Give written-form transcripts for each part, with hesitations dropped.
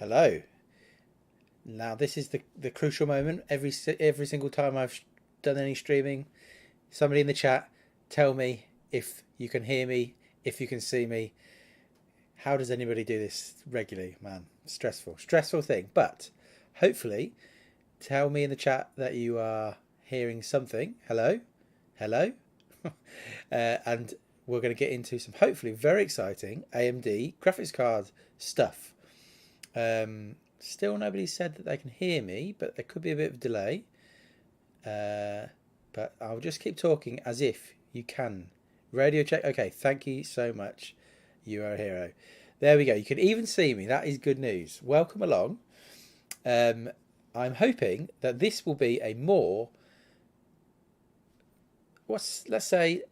Hello. Now this is the crucial moment. Every single time I've done any streaming, somebody in the chat, tell me if you can hear me, if you can see me. How does anybody do this regularly, man? Stressful thing. But hopefully, tell me in the chat that you are hearing something. Hello, hello, and we're going to get into some hopefully very exciting AMD graphics card stuff. Still nobody said that they can hear me, but there could be a bit of delay. But I'll just keep talking as if you can. Radio check. Okay, thank you so much. You are a hero. There we go. You can even see me. That is good news. Welcome along. I'm hoping that this will be a more, let's say,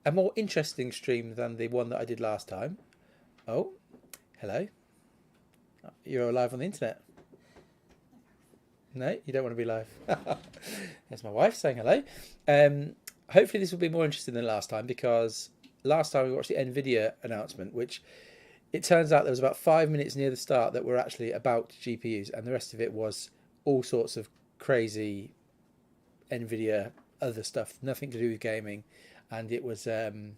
a more interesting stream than the one that I did last time. Oh, hello. You're live on the internet. No, you don't want to be live. There's my wife saying hello. Hopefully this will be more interesting than last time, because last time we watched the Nvidia announcement, which it turns out there was about 5 minutes near the start that were actually about GPUs, and the rest of it was all sorts of crazy Nvidia other stuff, nothing to do with gaming, and it was an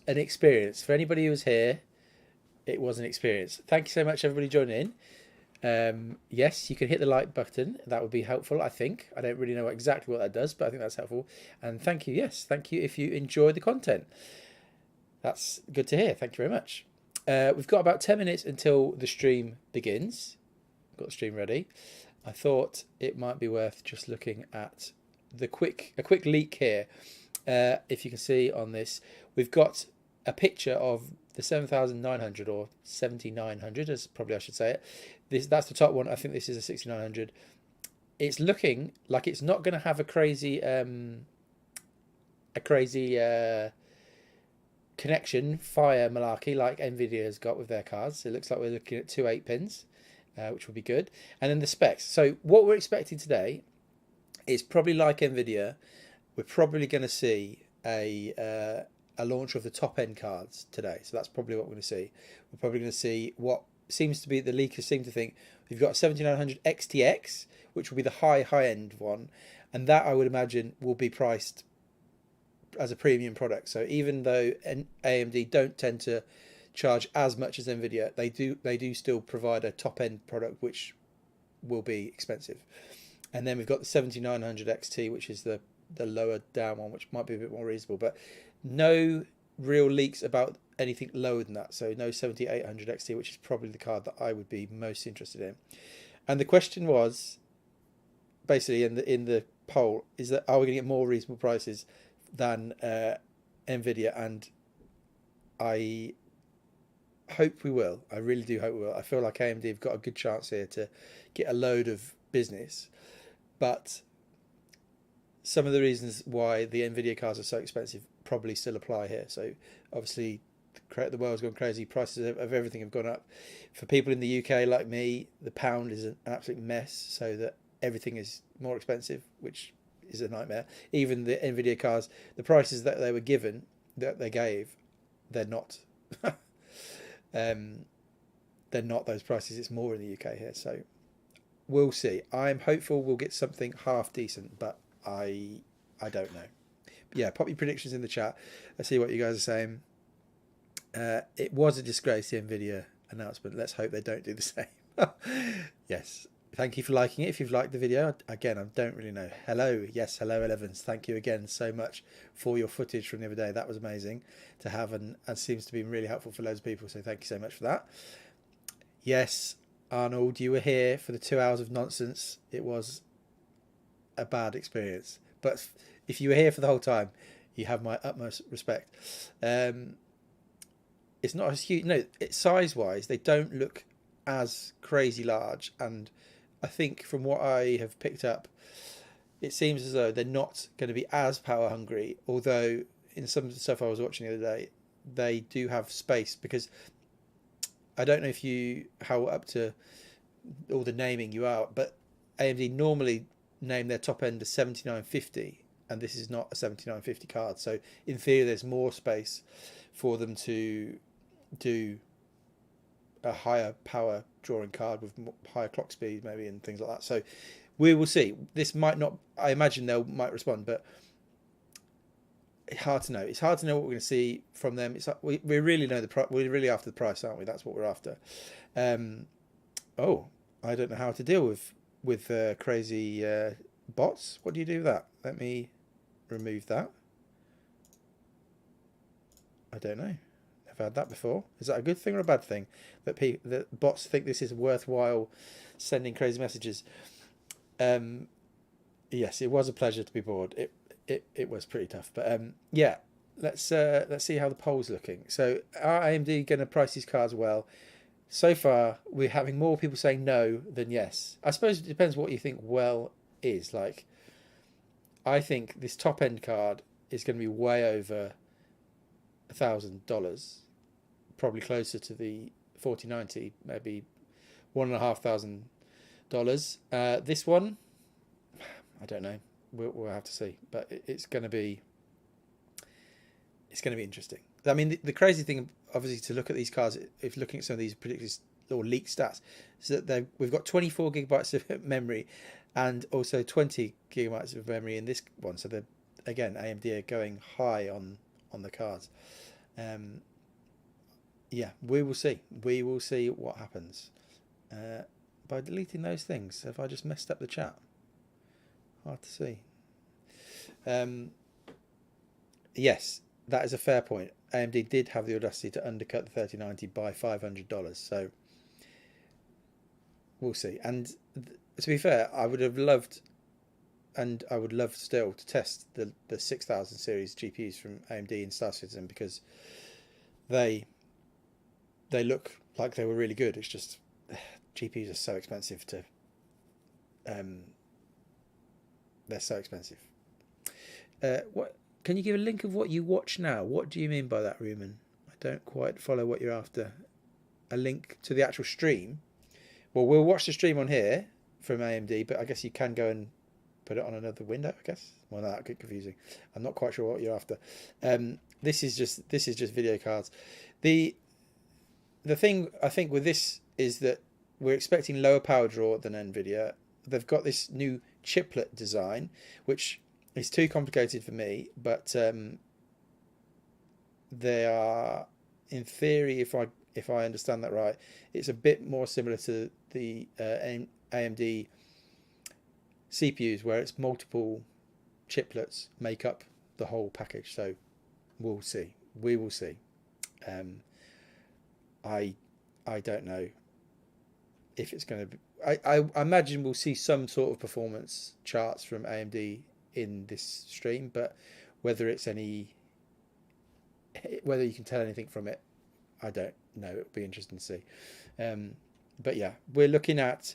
experience for anybody who was here. It was an experience. Thank you so much, everybody joining in. Yes, you can hit the like button. That would be helpful, I think. I don't really know exactly what that does, but I think that's helpful. And thank you. Yes, thank you if you enjoy the content. That's good to hear. Thank you very much. We've got about 10 minutes until the stream begins. Got the stream ready. I thought it might be worth just looking at a quick leak here. If you can see on this, we've got a picture of the 7900 or 7900, as probably I should say it. That's the top one. I think this is a 6900. It's looking like it's not going to have a crazy connection fire malarkey like Nvidia has got with their cards. It looks like we're looking at 2 8-pins, which will be good. And then the specs. So what we're expecting today is probably like Nvidia. We're probably going to see a launch of the top end cards today. So that's probably what we're going to see. We're probably going to see what seems to be, the leakers seem to think, we've got a 7900 XTX, which will be the high end one. And that, I would imagine, will be priced as a premium product. So even though AMD don't tend to charge as much as Nvidia, they do still provide a top end product which will be expensive. And then we've got the 7900 XT, which is the lower down one, which might be a bit more reasonable, but no real leaks about anything lower than that. So no 7800 XT, which is probably the card that I would be most interested in. And the question was basically in the poll is that, are we going to get more reasonable prices than Nvidia? And I hope we will. I really do hope we will. I feel like AMD have got a good chance here to get a load of business, but some of the reasons why the Nvidia cards are so expensive probably still apply here. So obviously the world's gone crazy. Prices of everything have gone up. For people in the UK like me, the pound is an absolute mess, so that everything is more expensive, which is a nightmare. Even the Nvidia cards, the prices that they were given, that they gave, they're not. They're not those prices. It's more in the UK here. So we'll see. I'm hopeful we'll get something half decent, but I don't know. Yeah, pop your predictions in the chat. I see what you guys are saying. It was a disgrace, the Nvidia announcement. Let's hope they don't do the same. Yes. Thank you for liking it. If you've liked the video, again, I don't really know. Hello. Yes, hello, Elevens. Thank you again so much for your footage from the other day. That was amazing to have, and seems to be really helpful for loads of people. So thank you so much for that. Yes, Arnold, you were here for the 2 hours of nonsense. It was a bad experience, but if you were here for the whole time, you have my utmost respect. It's not as huge. No, size wise, they don't look as crazy large, and I think from what I have picked up, it seems as though they're not going to be as power hungry, although in some of the stuff I was watching the other day, they do have space, because I don't know how up to all the naming you are, but AMD normally name their top end as 7950, and this is not a 7950 card. So in theory, there's more space for them to do a higher power drawing card with higher clock speed maybe and things like that. So we will see. This might not. I imagine they might respond, but it's hard to know. It's hard to know what we're going to see from them. It's like we really know the price. We're really after the price, aren't we? That's what we're after. Oh, I don't know how to deal with crazy bots. What do you do with that? Let me remove that. I don't know. I've had that before. Is that a good thing or a bad thing? That bots think this is worthwhile sending crazy messages. Yes, it was a pleasure to be bored. It was pretty tough, but yeah. Let's see how the poll's looking. So are AMD going to price these cards well? So far, we're having more people saying no than yes. I suppose it depends what you think well is. Like, I think this top end card is going to be way over $1,000, probably closer to the 4090, maybe $1,500. This one, I don't know. We'll have to see, but it's going to be interesting. I mean, the crazy thing, obviously, to look at these cards, if looking at some of these predicted or leaked stats, is that we've got 24 gigabytes of memory, and also 20 gigabytes of memory in this one. So they're, again, AMD are going high on the cards. Yeah, we will see. We will see what happens. By deleting those things, have I just messed up the chat? Hard to see. Yes, that is a fair point. AMD did have the audacity to undercut the 3090 by $500. So we'll see. And to be fair, I would have loved, and I would love still to test the 6000 series GPUs from AMD in Star Citizen, because they look like they were really good. It's just GPUs are so expensive to they're so expensive. What can you give a link of what you watch now? What do you mean by that, Ruman? I don't quite follow what you're after. A link to the actual stream? Well, we'll watch the stream on here from AMD, but I guess you can go and put it on another window, I guess. Well, no, that could be confusing. I'm not quite sure what you're after. This is just video cards. The thing I think with this is that we're expecting lower power draw than Nvidia. They've got this new chiplet design, which is too complicated for me, but they are, in theory, if I understand that right, it's a bit more similar to the AMD CPUs, where it's multiple chiplets make up the whole package. So we'll see. We will see. I don't know if it's going to be. I imagine we'll see some sort of performance charts from AMD in this stream, but whether you can tell anything from it, I don't know. It'll be interesting to see. But yeah, we're looking at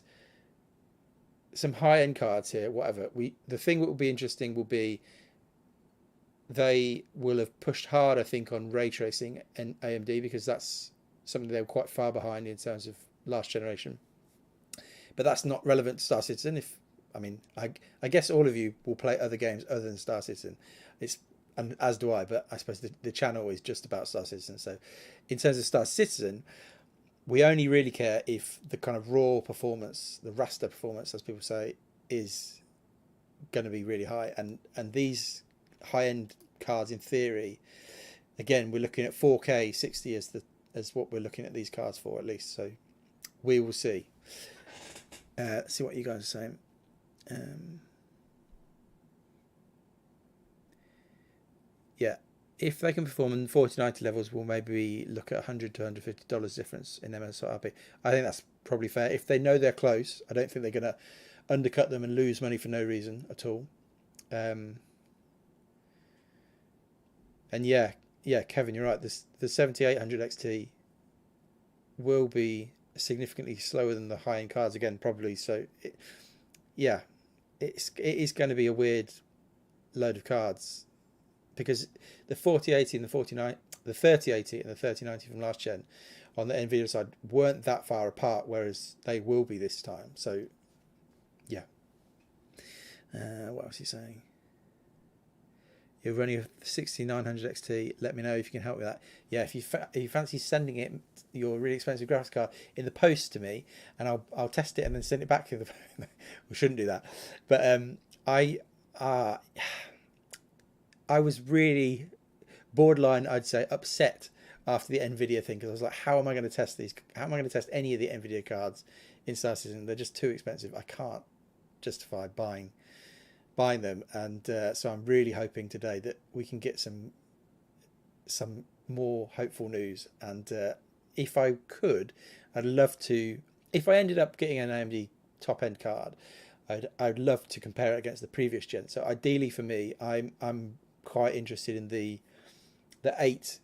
some high-end cards here. Whatever the thing that will be interesting will be they will have pushed hard, I think, on ray tracing and AMD, because that's something they were quite far behind in terms of last generation. But that's not relevant to Star Citizen. I guess all of you will play other games other than Star Citizen. And as do I, but I suppose the channel is just about Star Citizen. So in terms of Star Citizen, we only really care if the kind of raw performance, the raster performance, as people say, is going to be really high. And these high-end cards, in theory, again, we're looking at 4K 60 as what we're looking at these cards for, at least. So we will see. See what you guys are saying. Yeah, if they can perform in 4090 levels, we'll maybe look at $100 to $150 difference in MSRP. I think that's probably fair. If they know they're close, I don't think they're going to undercut them and lose money for no reason at all. And yeah, Kevin, you're right. The 7800 XT will be significantly slower than the high-end cards again, probably. So it is going to be a weird load of cards, because the 4080 and the 3080 and the 3090 from last gen on the Nvidia side weren't that far apart, whereas they will be this time. So yeah. What else are you saying? You're running a 6900 XT. Let me know if you can help with that. Yeah, if you fancy sending it, your really expensive graphics card, in the post to me, and I'll test it and then send it back to the. We shouldn't do that, but I was really borderline, I'd say, upset after the Nvidia thing, because I was like, how am I going to test these? How am I going to test any of the Nvidia cards in Star Citizen? They're just too expensive. I can't justify buying them, and so I'm really hoping today that we can get some more hopeful news. And if I could, I'd love to. If I ended up getting an AMD top end card, I'd love to compare it against the previous gen. So ideally for me, I'm quite interested in the 8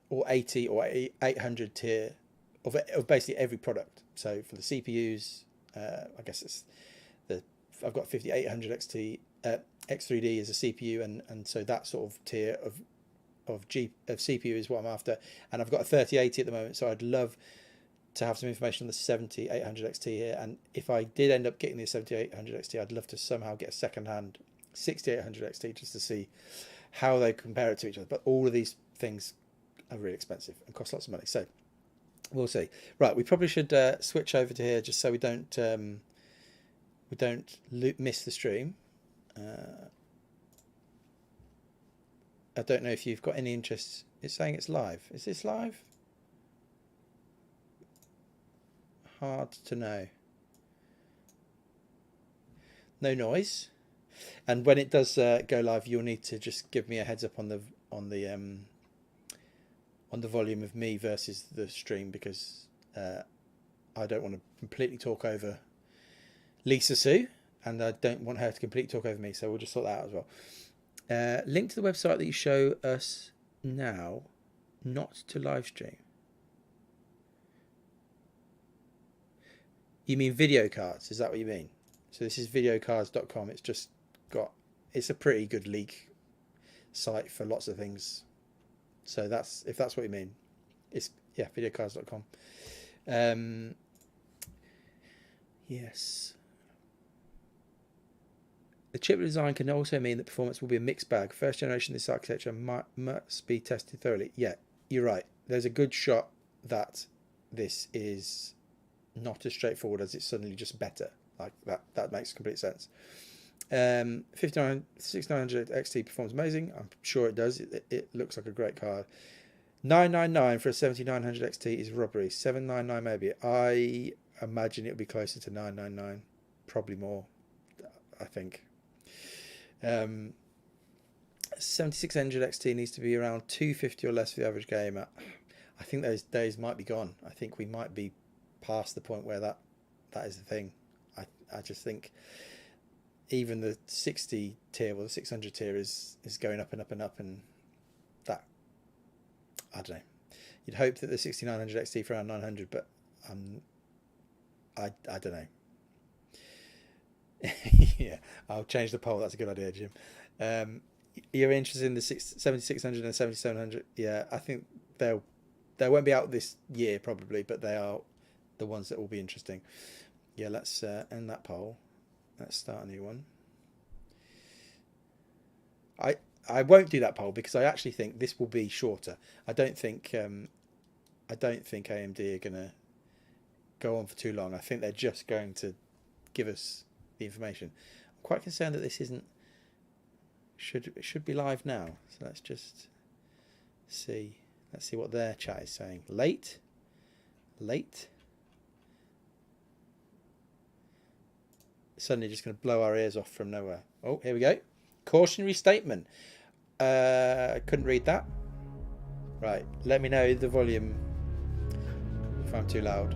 or 80 or 800 tier of basically every product. So for the CPUs, I guess it's I've got 5800 XT X3D as a CPU, and so that sort of tier of CPU is what I'm after. And I've got a 3080 at the moment, so I'd love to have some information on the 7800 XT here. And if I did end up getting the 7800 XT, I'd love to somehow get a second-hand 6800 XT just to see how they compare it to each other. But all of these things are really expensive and cost lots of money, so we'll see. Right, we probably should switch over to here just so we don't miss the stream. I don't know if you've got any interest. It's saying it's live. Is this live? Hard to know. No noise. And when it does go live, you'll need to just give me a heads up on the volume of me versus the stream, because I don't want to completely talk over Lisa Sue, and I don't want her to completely talk over me, so we'll just sort that out as well. Link to the website that you show us now, not to live stream. You mean video cards? Is that what you mean? So this is videocards.com. It's a pretty good leak site for lots of things. So that's, if that's what you mean, it's, yeah, videocards.com. Yes. The chiplet design can also mean that performance will be a mixed bag. First generation, this architecture must be tested thoroughly. Yeah, you're right. There's a good shot that this is not as straightforward as it's suddenly just better. Like that makes complete sense. 6900 XT performs amazing. I'm sure it does. It looks like a great card. 999 for a 7900 XT is robbery. 799 maybe. I imagine it'll be closer to 999, probably more, I think. 7600 XT needs to be around 250 or less for the average gamer. I think those days might be gone. I think we might be past the point where that is the thing. I just think even the 60 tier or the 600 tier is going up and up and up, and that, I don't know. You'd hope that the 6900 XT for around 900, but I don't know. Yeah, I'll change the poll. That's a good idea, Jim. You're interested in the 7600 and 7700? Yeah, I think they won't be out this year probably, but they are the ones that will be interesting. Yeah, let's end that poll. Let's start a new one. I won't do that poll because I actually think this will be shorter. I don't think AMD are going to go on for too long. I think they're just going to give us the information. I'm quite concerned that this isn't should be live now. So let's just see. Let's see what their chat is saying. Late. Suddenly just going to blow our ears off from nowhere. Oh, here we go. Cautionary statement. I couldn't read that. Right, let me know the volume if I'm too loud.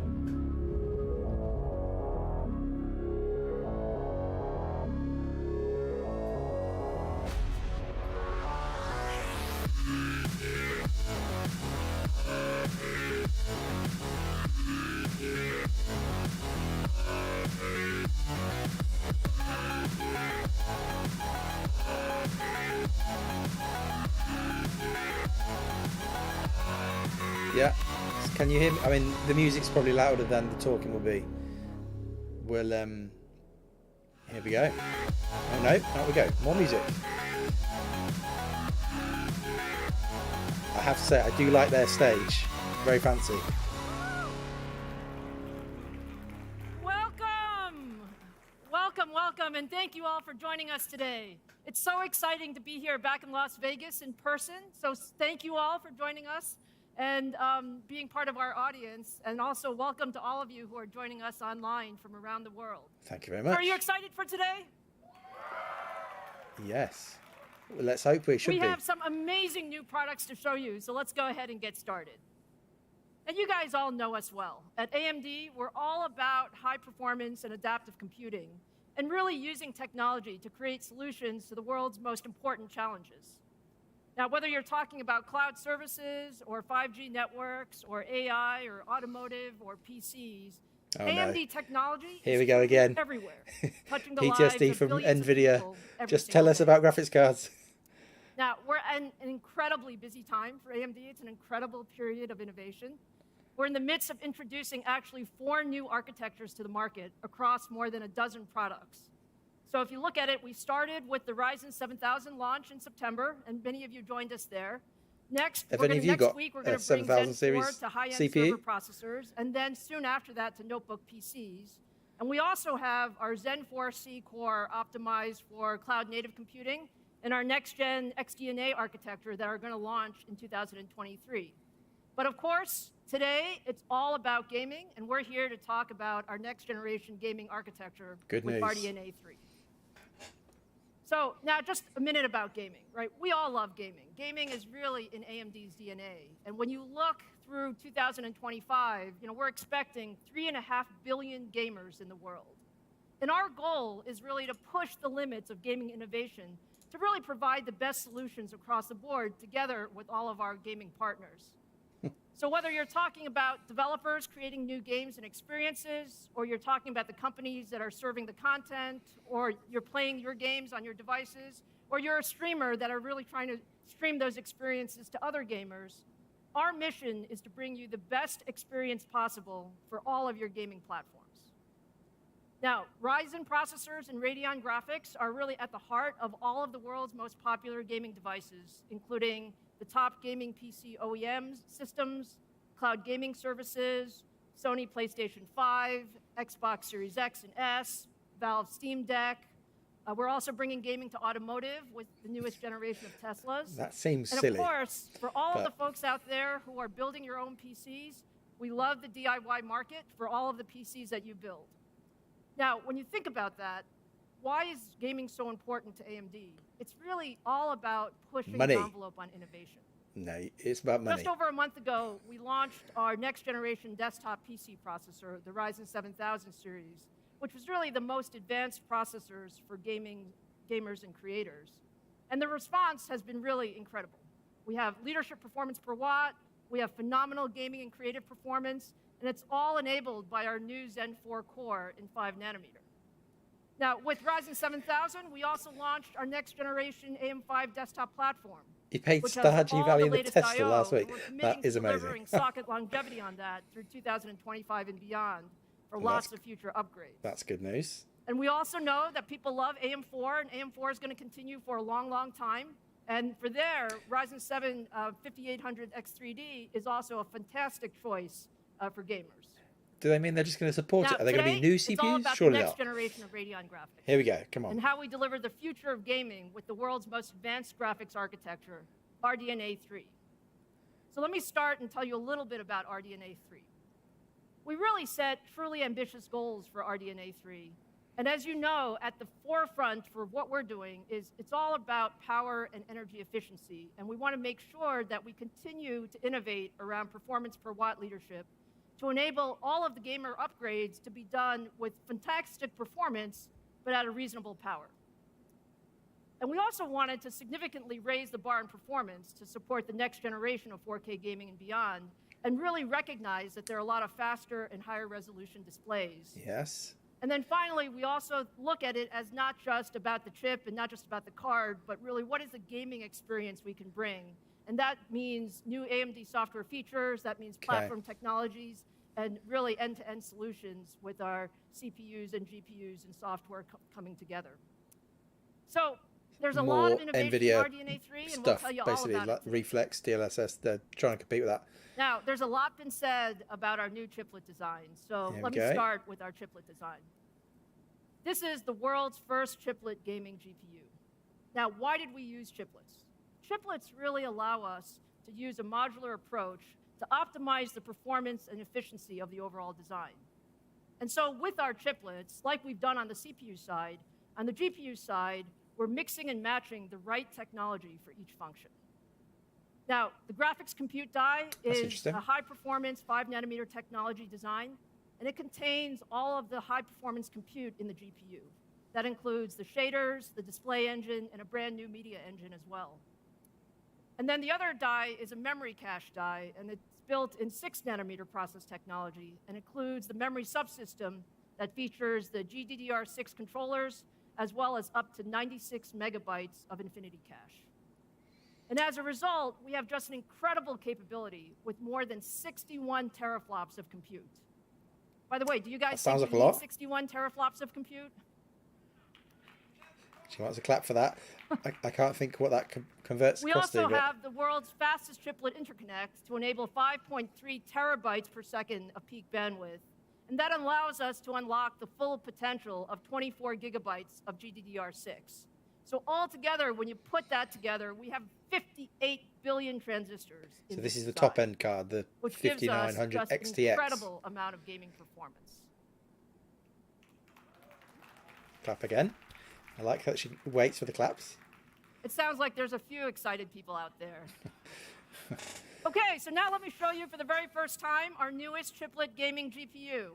Yeah, can you hear me? I mean, the music's probably louder than the talking will be. Well, here we go. Oh no, out we go. More music. have to say, I do like their stage. Very fancy. Welcome, and thank you all for joining us today. It's so exciting to be here back in Las Vegas in person. So thank you all for joining us and being part of our audience. And also welcome to all of you who are joining us online from around the world. Thank you very much. So are you excited for today? Yes. Well, let's hope we should be. We have some amazing new products to show you, so let's go ahead and get started. And you guys all know us well. At AMD, we're all about high performance and adaptive computing, and really using technology to create solutions to the world's most important challenges. Now, whether you're talking about cloud services, or 5G networks, or AI, or automotive, or PCs, AMD technology Here we go again. Everywhere, touching the PTSD lives from of billions Nvidia. of people Just tell us about graphics cards. Now, we're in an incredibly busy time for AMD. It's an incredible period of innovation. We're in the midst of introducing actually 4 new architectures to the market across more than a dozen products. So if you look at it, we started with the Ryzen 7000 launch in September, and many of you joined us there. Next week, we're going to bring Zen 4 to high-end server processors, and then soon after that to notebook PCs. And we also have our Zen 4 C-Core optimized for cloud-native computing, and our next-gen XDNA architecture that are going to launch in 2023. But of course, today, it's all about gaming, and we're here to talk about our next-generation gaming architecture with RDNA 3. So now just a minute about gaming, right? We all love gaming. Gaming is really in AMD's DNA. And when you look through 2025, we're expecting 3.5 billion gamers in the world. And our goal is really to push the limits of gaming innovation to really provide the best solutions across the board together with all of our gaming partners. So whether you're talking about developers creating new games and experiences, or you're talking about the companies that are serving the content, or you're playing your games on your devices, or you're a streamer that are really trying to stream those experiences to other gamers, our mission is to bring you the best experience possible for all of your gaming platforms. Now, Ryzen processors and Radeon graphics are really at the heart of all of the world's most popular gaming devices, including the top gaming PC OEMs, systems, cloud gaming services, Sony PlayStation 5, Xbox Series X and S, Valve Steam Deck. We're also bringing gaming to automotive with the newest generation of Teslas. That seems silly. And of course, for all of the folks out there who are building your own PCs, we love the DIY market for all of the PCs that you build. Now, when you think about that, why is gaming so important to AMD? It's really all about pushing the envelope on innovation. No, it's about money. Just over a month ago, we launched our next generation desktop PC processor, the Ryzen 7000 series, which was really the most advanced processors for gamers and creators. And the response has been really incredible. We have leadership performance per watt, we have phenomenal gaming and creative performance, and it's all enabled by our new Zen 4 core in 5 nanometer. Now, with Ryzen 7000, we also launched our next generation AM5 desktop platform. You paid Stardew Valley in the Tesla last week. That is amazing. Delivering socket longevity on that through 2025 and beyond for lots of future upgrades. That's good news. And we also know that people love AM4, and AM4 is going to continue for a long, long time. And for there, Ryzen 7 5800X3D is also a fantastic choice for gamers. Do they mean they're just going to support it? Are they going to be new CPUs? It's all about Surely the next generation of Radeon graphics. Here we go. Come on. And how we deliver the future of gaming with the world's most advanced graphics architecture, RDNA 3. So let me start and tell you a little bit about RDNA 3. We really set truly ambitious goals for RDNA 3. And as you know, at the forefront for what we're doing is it's all about power and energy efficiency. And we want to make sure that we continue to innovate around performance per watt leadership to enable all of the gamer upgrades to be done with fantastic performance, but at a reasonable power. And we also wanted to significantly raise the bar in performance to support the next generation of 4K gaming and beyond, and really recognize that there are a lot of faster and higher resolution displays. Yes. And then finally, we also look at it as not just about the chip and not just about the card, but really what is the gaming experience we can bring. And that means new AMD software features, that means platform technologies, and really end-to-end solutions with our CPUs and GPUs and software coming together. So There's a lot more of innovation in Nvidia RDNA 3, and we'll stuff, tell you all basically, about like it today. reflex, DLSS. They're trying to compete with that. Now, there's a lot been said about our new chiplet design, so Here let we me go. start with our chiplet design. This is the world's first chiplet gaming GPU. Now, why did we use chiplets? Chiplets really allow us to use a modular approach to optimize the performance and efficiency of the overall design. And so with our chiplets, like we've done on the CPU side, on the GPU side, we're mixing and matching the right technology for each function. Now, the graphics compute die is a high-performance 5-nanometer technology design, and it contains all of the high-performance compute in the GPU. That includes the shaders, the display engine, and a brand new media engine as well. And then the other die is a memory cache die, and it's built in 6-nanometer process technology and includes the memory subsystem that features the GDDR6 controllers, as well as up to 96 megabytes of infinity cache. And as a result, we have just an incredible capability with more than 61 teraflops of compute. By the way, do you guys think you need 61 teraflops of compute? She wants a clap for that. I can't think what that converts We across to. also have the world's fastest triplet interconnect to enable 5.3 terabytes per second of peak bandwidth. And that allows us to unlock the full potential of 24 gigabytes of GDDR6. So altogether, when you put that together, we have 58 billion transistors. So this is the top-end card, the 5900 XTX. Which gives us just an incredible amount of gaming performance. Clap again. I like that she waits for the claps. It sounds like there's a few excited people out there. Okay, so now let me show you for the very first time our newest chiplet gaming GPU.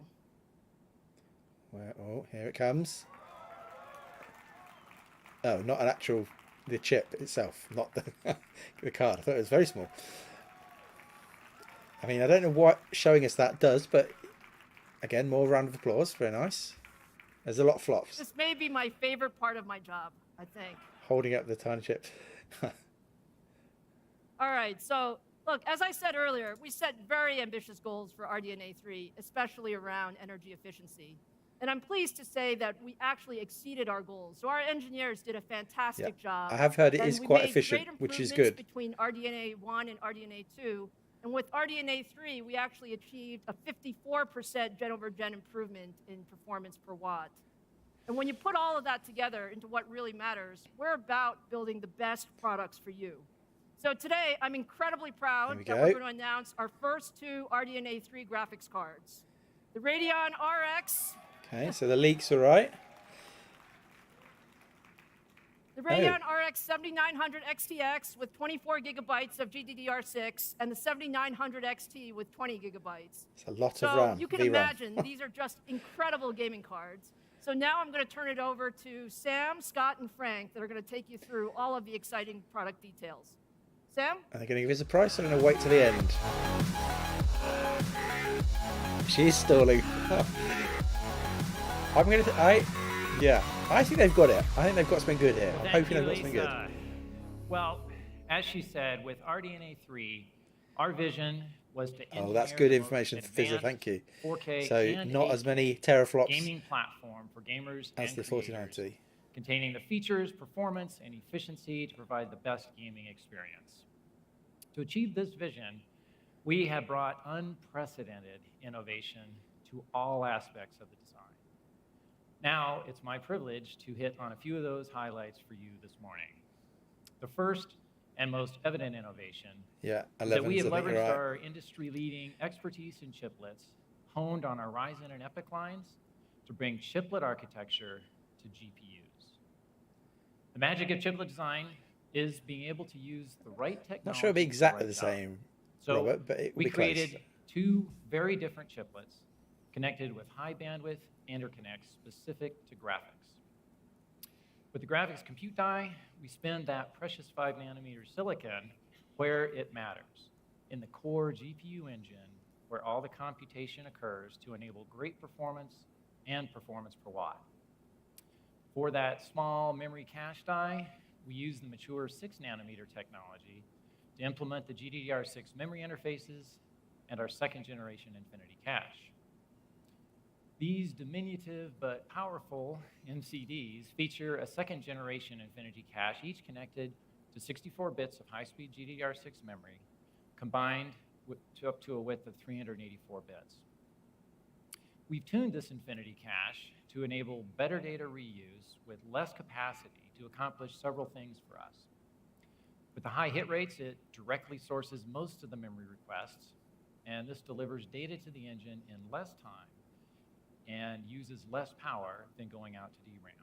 Oh, here it comes. Oh, not an actual, the chip itself, not the card. I thought it was very small. I mean, I don't know what showing us that does, but again, more round of applause. Very nice. There's a lot of flops. This may be my favorite part of my job, I think. Holding up the tiny chip. All right, so look, as I said earlier, we set very ambitious goals for RDNA 3, especially around energy efficiency. And I'm pleased to say that we actually exceeded our goals. So our engineers did a fantastic job. I have heard it is quite efficient, which is good. Between RDNA 1 and RDNA 2. And with RDNA 3, we actually achieved a 54% gen-over-gen improvement in performance per watt. And when you put all of that together into what really matters, we're about building the best products for you. So today, I'm incredibly proud that we're going to announce our first 2 RDNA 3 graphics cards. The Radeon RX. Okay, so the leaks are right. The Radeon RX 7900 XTX with 24 gigabytes of GDDR6 and the 7900 XT with 20 gigabytes. It's a lot of RAM. So you can imagine these are just incredible gaming cards. So now I'm going to turn it over to Sam, Scott, and Frank that are going to take you through all of the exciting product details. Sam? Are they going to give us a price? I'm going to wait till the end. She's stalling. I'm going to... I think they've got it. I think they've got something good here. I'm hoping they've got something good. Well, as she said, with RDNA 3, our vision was to engineer that's good information for Fizzer, thank you. 4K so not as many teraflops gaming platform for gamers as the 4090. Containing the features, performance, and efficiency to provide the best gaming experience. To achieve this vision, we have brought unprecedented innovation to all aspects of the design. Now, it's my privilege to hit on a few of those highlights for you this morning. The first and most evident innovation is that we have leveraged our industry-leading expertise in chiplets, honed on our Ryzen and EPYC lines, to bring chiplet architecture to GPUs. The magic of chiplet design is being able to use the right technology. Not sure it'll be exactly the same, Robert, but it will be close. We created 2 very different chiplets connected with high bandwidth interconnects specific to graphics. With the graphics compute die, we spin that precious 5-nanometer silicon where it matters, in the core GPU engine where all the computation occurs to enable great performance and performance per watt. For that small memory cache die, we use the mature 6-nanometer technology to implement the GDDR6 memory interfaces and our 2nd-generation infinity cache. These diminutive but powerful MCDs feature a second-generation Infinity cache, each connected to 64 bits of high-speed GDDR6 memory, combined up to a width of 384 bits. We've tuned this Infinity cache to enable better data reuse with less capacity to accomplish several things for us. With the high hit rates, it directly sources most of the memory requests, and this delivers data to the engine in less time and uses less power than going out to DRAM.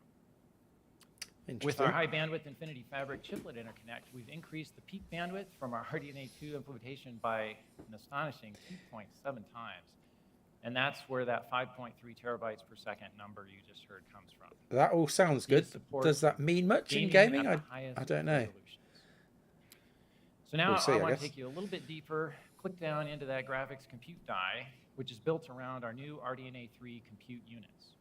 With our high bandwidth Infinity Fabric chiplet interconnect, we've increased the peak bandwidth from our RDNA 2 implementation by an astonishing 2.7 times. And that's where that 5.3 terabytes per second number you just heard comes from. That all sounds good. Does that mean much in gaming? I don't know. So now I want to take you a little bit deeper, click down into that graphics compute die, which is built around our new RDNA 3 compute units,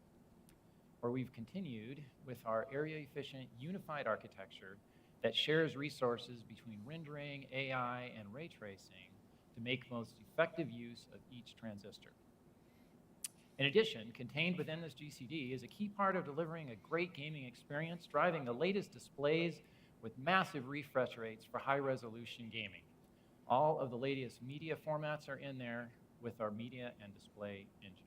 where we've continued with our area-efficient unified architecture that shares resources between rendering, AI, and ray tracing to make most effective use of each transistor. In addition, contained within this GCD is a key part of delivering a great gaming experience, driving the latest displays with massive refresh rates for high-resolution gaming. All of the latest media formats are in there with our media and display engines.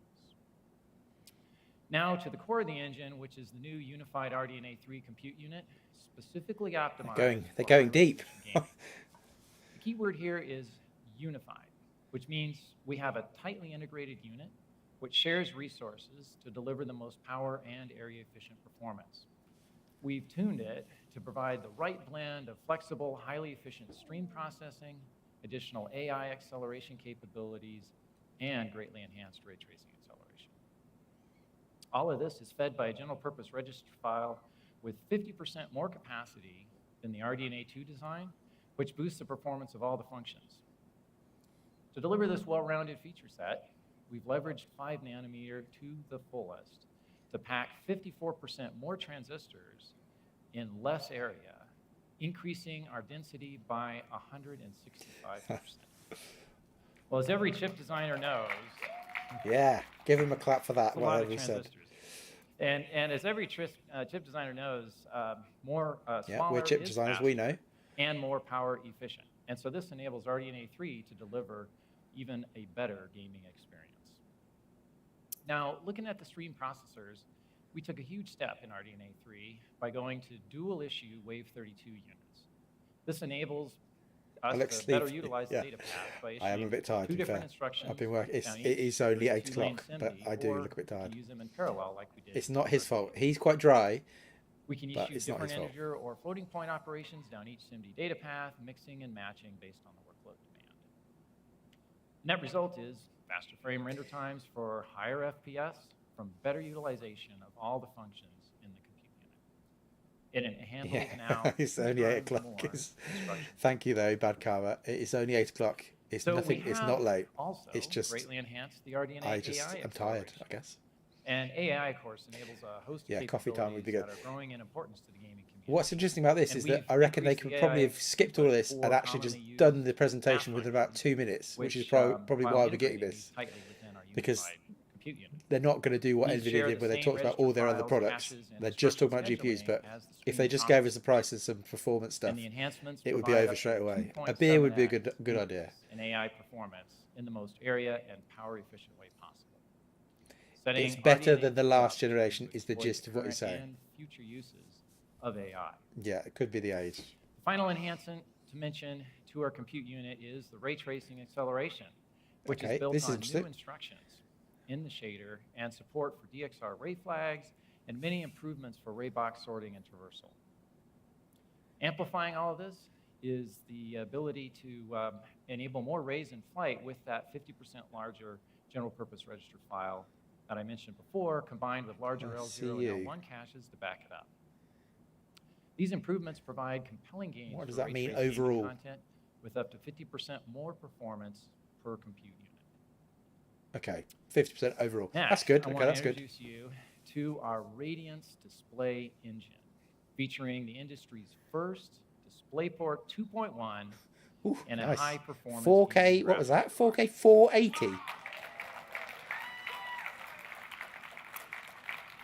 Now to the core of the engine, which is the new unified RDNA 3 compute unit, specifically optimized. They're going deep. The key word here is unified, which means we have a tightly integrated unit which shares resources to deliver the most power and area-efficient performance. We've tuned it to provide the right blend of flexible, highly efficient stream processing, additional AI acceleration capabilities, and greatly enhanced ray tracing acceleration. All of this is fed by a general-purpose register file with 50% more capacity than the RDNA 2 design, which boosts the performance of all the functions. To deliver this well-rounded feature set, we've leveraged 5 nanometer to the fullest to pack 54% more transistors in less area, increasing our density by 165%. Well, as every chip designer knows... Yeah, give him a clap for that, whatever he said. And as every chip designer knows, smaller we're chip designers, we know. And more power efficient. And so this enables RDNA 3 to deliver even a better gaming experience. Now, looking at the stream processors, we took a huge step in RDNA 3 by going to dual-issue Wave 32 units. This enables us to better utilize the data path by issuing I am a bit tired, two different instructions. I've been working. It is only 8 o'clock, but I do look a bit tired. Use them in parallel like we did. It's not his fault. He's quite dry. We can issue different integer or floating point operations down each SIMD data path, mixing and matching based on the workload demand. Net result is faster frame render times for higher FPS from better utilization of all the functions in the compute unit. It handles now. It's only 8 o'clock. Thank you, though, bad karma. It's only 8 o'clock. It's so nothing. It's not late. It's just greatly enhanced the RDNA AI. I'm tired, I guess. And AI, of course, enables a host of coffee time would be good. that are growing in importance to the gaming community. What's interesting about this is that I reckon they could probably have skipped all of this and actually just done the presentation within about 2 minutes, which is probably why we're getting this. Because they're not going to do what Nvidia did where they talked about all their other products. They're just talking about GPUs, but if they just gave us the price and some performance stuff, it would be over straight away. A beer would be a good idea. And AI performance in the most area and power efficient way possible. It's better than the last generation is the gist of what you're saying. And future uses of AI. Yeah, it could be the age. The final enhancement to mention to our compute unit is the ray tracing acceleration, which is built on new instructions in the shader and support for DXR ray flags and many improvements for ray box sorting and traversal. Amplifying all of this is the ability to enable more rays in flight with that 50% larger general purpose register file that I mentioned before, combined with larger L0 and L1 caches to back it up. These improvements provide compelling gains. What does that mean overall? Content with up to 50% more performance per compute unit. Okay, 50% overall. Next, that's good. I Okay, that's good. I want to introduce you to our Radiance display engine, featuring the industry's first DisplayPort 2.1 and a high performance 4K. What was that? 4K 480.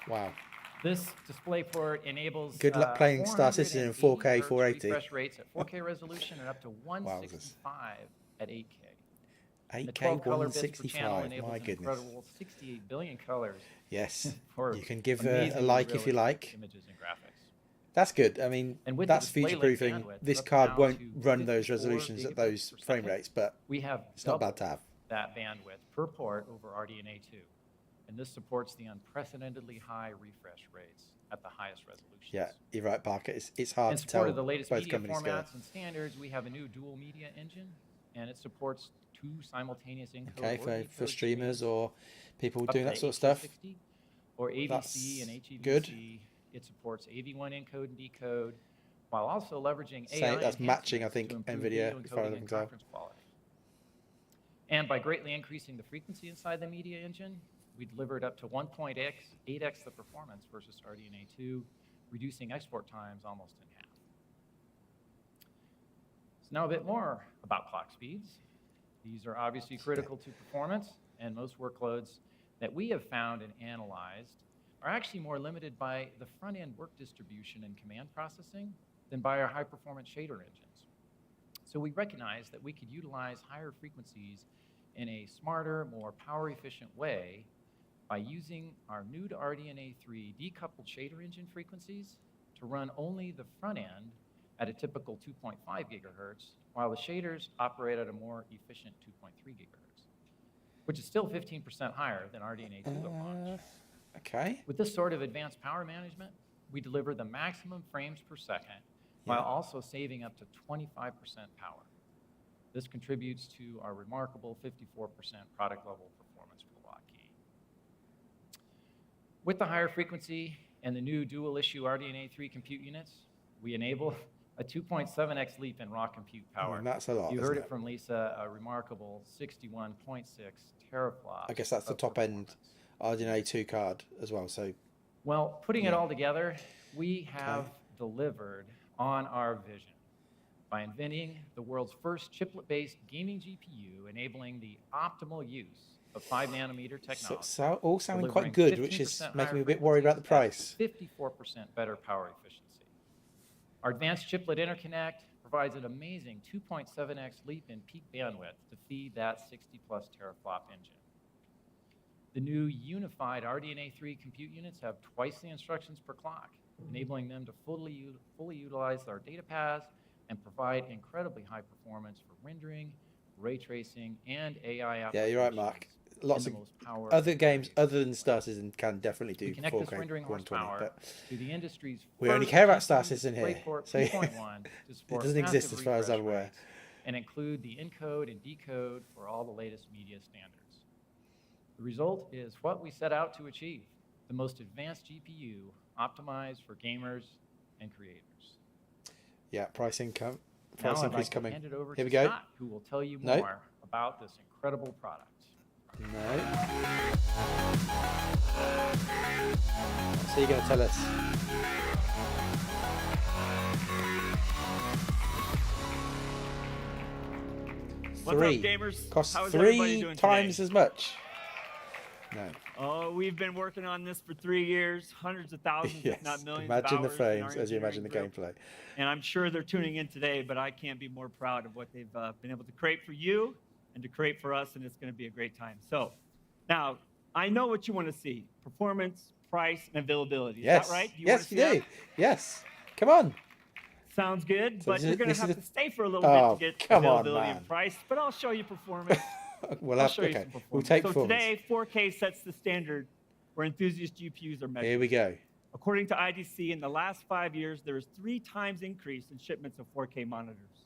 Wow. This display port enables Good luck playing Star Citizen in 4K 480 hertz 480. refresh rates at 4K resolution and up to 165 at 8K. The 8K 12 color bits per channel 165. enables My an goodness. incredible 68 billion colors Yes. for You can give a amazingly like if you realistic like. images and graphics. That's good. I mean, And with the that's display future proofing. link bandwidth, This up card now won't to run those 54 resolutions at gigabits those per frame second. rates, but We have it's not bad doubled to have. that bandwidth per port over RDNA 2. And this supports the unprecedentedly high refresh rates at the highest resolutions. Yeah, you're right, Parker. It's hard In to support tell of the latest both media companies together. formats and standards, we have a new dual media engine, and it supports 2 simultaneous encode Okay, or decode for streamers streams or people up doing to that sort of stuff. 8K60, or AVC That's and HEVC. good. It supports AV1 encode and decode, while also leveraging So AI that's matching, I enhancements think, to improve Nvidia, video if I encoding remember and well. conference quality. And by greatly increasing the frequency inside the media engine, we delivered up to 1.8x the performance versus RDNA 2, reducing export times almost in half. So now a bit more about clock speeds. These are obviously critical to performance, and most workloads that we have found and analyzed are actually more limited by the front-end work distribution and command processing than by our high-performance shader engines. So we recognize that we could utilize higher frequencies in a smarter, more power-efficient way by using our new to RDNA 3 decoupled shader engine frequencies to run only the front end at a typical 2.5 gigahertz, while the shaders operate at a more efficient 2.3 gigahertz, which is still 15% higher than RDNA 2 at launch. Okay. With this sort of advanced power management, we deliver the maximum frames per second while also saving up to 25% power. This contributes to our remarkable 54% product level performance per watt gain. With the higher frequency and the new dual issue RDNA 3 compute units, we enable a 2.7x leap in raw compute power. And that's a lot. You isn't heard it from Lisa, a remarkable 61.6 teraflops. I guess that's the of top end performance. RDNA 2 card as well. So Well, putting it Yeah. all together, we have delivered on our vision by inventing the world's first chiplet-based gaming GPU, enabling the optimal use of 5-nanometer technology. so all sounding delivering quite good, which is 15% making me a higher bit worried about the frequencies price. at 54% better power efficiency. Our advanced chiplet interconnect provides an amazing 2.7x leap in peak bandwidth to feed that 60-plus teraflop engine. The new unified RDNA 3 compute units have twice the instructions per clock, enabling them to fully utilize our data paths and provide incredibly high performance for rendering, ray tracing, and AI applications. Yeah, you're right, Mark. Lots in of the most power other games efficient other than Star Citizen can definitely do We connect this 4K rendering 120, horsepower but to the industry's we only first care about Star GPU Citizen here, DisplayPort so 2.1 to support doesn't exist massive as far as I'm refresh aware. rates and include the encode and decode for all the latest media standards. The result is what we set out to achieve, the most advanced GPU optimized for gamers and creators. Yeah, price income. Now Price I'd increase like to coming. hand it over Here to we go. Scott, who will tell you No. more about this incredible product. No. So you're going to tell us. What's up, gamers? Costs How's everybody 3 doing times today? as much. No. Oh, we've been working on this for 3 years, hundreds of thousands, Yes. if not millions Imagine of the hours in our frames as you imagine the engineering group. gameplay. And I'm sure they're tuning in today, but I can't be more proud of what they've been able to create for you and to create for us, and it's going to be a great time. So, now, I know what you want to see. Performance, price, and availability. Is Yes. that right? Yes, you wanna see do. that? Yes. Come on. Sounds good, So but this you're is- going this to is have a- to stay for a little Oh, bit to get come on, availability man. and price, but I'll show you performance. We'll I'll have, show you okay. some performance. We'll take so performance. today, 4K sets the standard where enthusiast GPUs are measured. Here we go. According to IDC, in the last 5 years, there is 3 times increase in shipments of 4K monitors.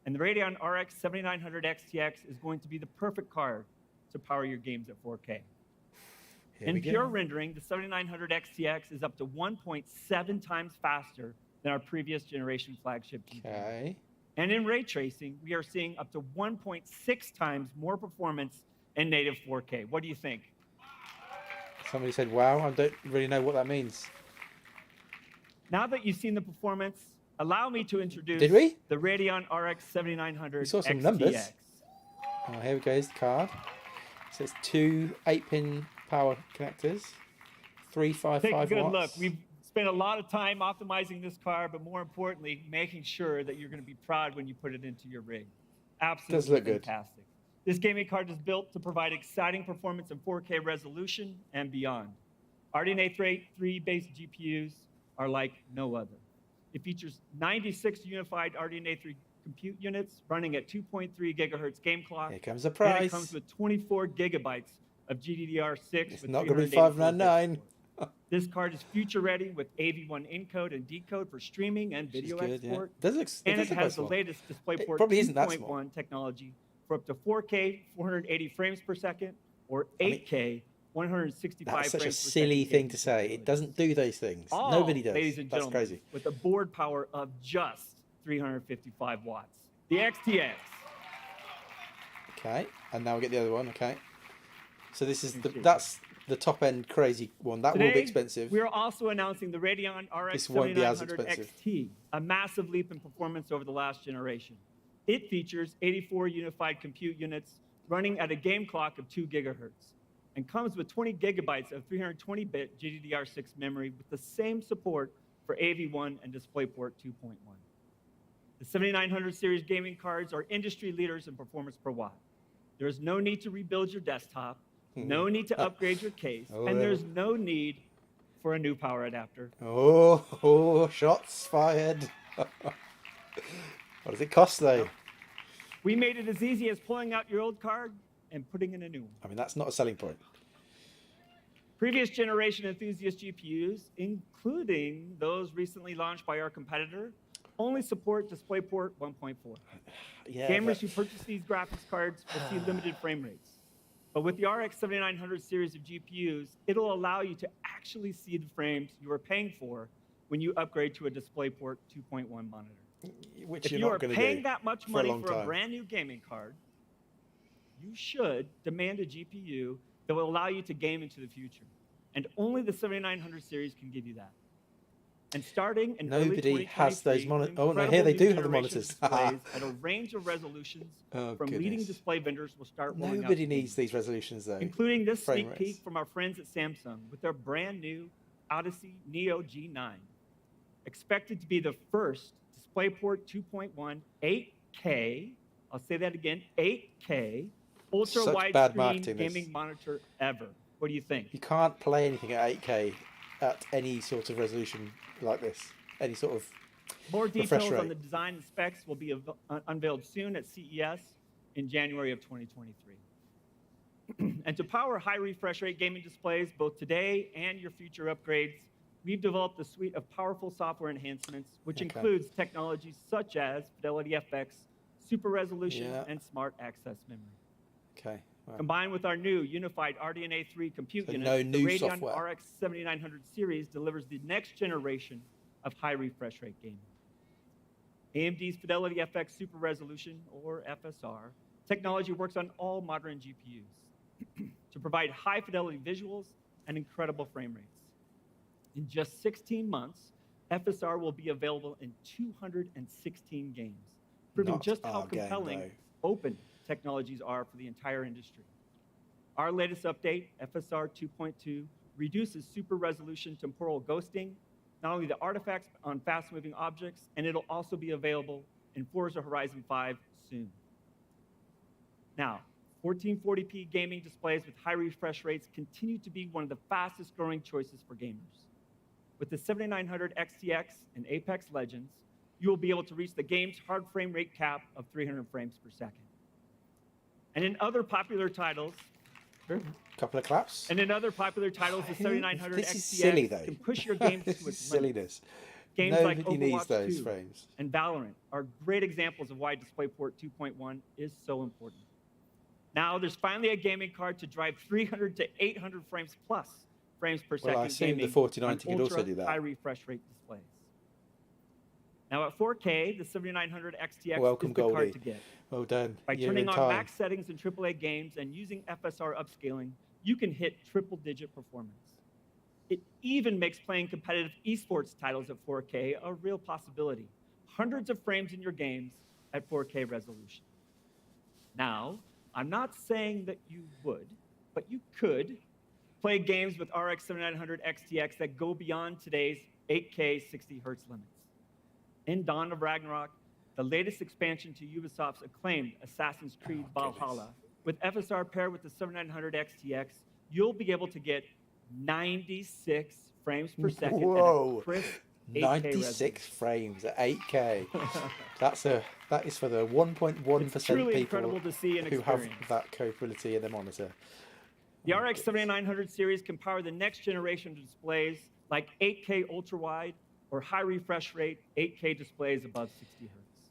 And the Radeon RX 7900 XTX is going to be the perfect card to power your games at 4K. Here In we pure go. rendering, the 7900 XTX is up to 1.7 times faster than our previous generation flagship GPU. Okay. And in ray tracing, we are seeing up to 1.6 times more performance in native 4K. What do you think? Somebody said, wow. I don't really know what that means. Now that you've seen the performance, allow me to introduce Did we? the Radeon RX 7900 We saw some XTX. numbers. Oh, here we go. Is the card. So it's 2 8-pin power connectors, 355 Take a watts. good look. We've spent a lot of time optimizing this card, but more importantly, making sure that you're going to be proud when you put it into your rig. Absolutely Does look good. fantastic. This gaming card is built to provide exciting performance in 4K resolution and beyond. RDNA 3-based GPUs are like no other. It features 96 unified RDNA 3 compute units running at 2.3 gigahertz game clock. Here comes the And price. it comes with 24 gigabytes of GDDR6 It's with not going to be 384 bits $599. support. This card is future ready with AV1 encode and decode for streaming and video Good, yeah. export. Does look, And does it look has quite the small. latest DisplayPort probably isn't that small. 2.1 technology for up to 4K 480 frames per second or 8K 165 That's such a frames per silly second thing gaming to say. It capabilities. doesn't do those things. All, Nobody does. ladies and That's gentlemen, crazy. with a board power of just 355 watts. The XTX. Okay, and now we get the other one. Okay, so this is Appreciate that's the top end crazy one. That will be Today, expensive. We are also announcing the Radeon RX This won't be as 7900 expensive. XT, a massive leap in performance over the last generation. It features 84 unified compute units running at a game clock of 2 gigahertz and comes with 20 gigabytes of 320-bit GDDR6 memory with the same support for AV1 and DisplayPort 2.1. The 7900 series gaming cards are industry leaders in performance per watt. There is no need to rebuild your desktop, no need to upgrade your case, and there's no need for a new power adapter. Oh, shots fired. What does it cost though? We made it as easy as pulling out your old card and putting in a new one. I mean, that's not a selling point. Previous generation enthusiast GPUs, including those recently launched by our competitor, only support DisplayPort 1.4. Yeah, Gamers who purchase these graphics cards will see limited frame rates. But with the RX 7900 series of GPUs, it'll allow you to actually see the frames you are paying for when you upgrade to a DisplayPort 2.1 monitor. which If you're you are not going to paying do that much for a money long for a time. brand new gaming card, you should demand a GPU that will allow you to game into the future. And only the 7900 series can give you that. And starting in early Nobody has those 2023, monitors. an Oh, no, here they incredible do new have the generation of monitors. displays at a range of resolutions Oh, from leading goodness. display vendors will start rolling out Nobody soon, needs these resolutions though. including this frame sneak rates. peek from our friends at Samsung with their brand new Odyssey Neo G9. Expected to be the first DisplayPort 2.1 8K, I'll say that again, 8K, ultra Such bad widescreen marketing, this. gaming monitor ever. What do you think? You can't play anything at 8K at any sort of resolution like this. Any sort of More refresh details rate. on the design and specs will be unveiled soon at CES in January of 2023. And to power high refresh rate gaming displays, both today and your future upgrades, we've developed a suite of powerful software enhancements, which Okay. includes technologies such as Fidelity FX, Super Resolution, Yeah. and Smart Access Memory. okay. Wow. Combined with our new unified RDNA 3 compute So unit, no the new Radeon software. RX 7900 series delivers the next generation of high refresh rate gaming. AMD's Fidelity FX Super Resolution, or FSR, technology works on all modern GPUs to provide high fidelity visuals and incredible frame rates. In just 16 months, FSR will be available in 216 games, proving Not just how our game, compelling though. open technologies are for the entire industry. Our latest update, FSR 2.2, reduces super resolution temporal ghosting, not only the artifacts on fast-moving objects, and it'll also be available in Forza Horizon 5 soon. Now, 1440p gaming displays with high refresh rates continue to be one of the fastest growing choices for gamers. With the 7900 XTX and Apex Legends, you will be able to reach the game's hard frame rate cap of 300 frames per second. And in other popular titles, Couple of claps. the 7900 This is XTX silly though. can push your games This to is its limits. silliness. Games Nobody like needs Overwatch those 2 frames. and Valorant are great examples of why DisplayPort 2.1 is so important. Now, there's finally a gaming card to drive 300 to 800 frames plus frames per second Well, I assume the gaming 4090 on could also ultra do that. high refresh rate displays. Now, at 4K, the 7900 XTX Welcome, is the Goldie. card to get. Well done. By You're turning in on time. max settings in AAA games and using FSR upscaling, you can hit triple-digit performance. It even makes playing competitive esports titles at 4K a real possibility. Hundreds of frames in your games at 4K resolution. Now, I'm not saying that you would, but you could play games with RX 7900 XTX that go beyond today's 8K 60 hertz limits. In Dawn of Ragnarok, the latest expansion to Ubisoft's acclaimed Assassin's Creed Valhalla, with FSR paired with the 7900 XTX, you'll be able to get 96 frames per second at a crisp 8K 96 frames at 8K. That is for the 1.1% incredible people to see and who have experience. that capability in their monitor. The RX 7900 series can power the next generation of displays like 8K ultra-wide or high refresh rate 8K displays above 60 hertz.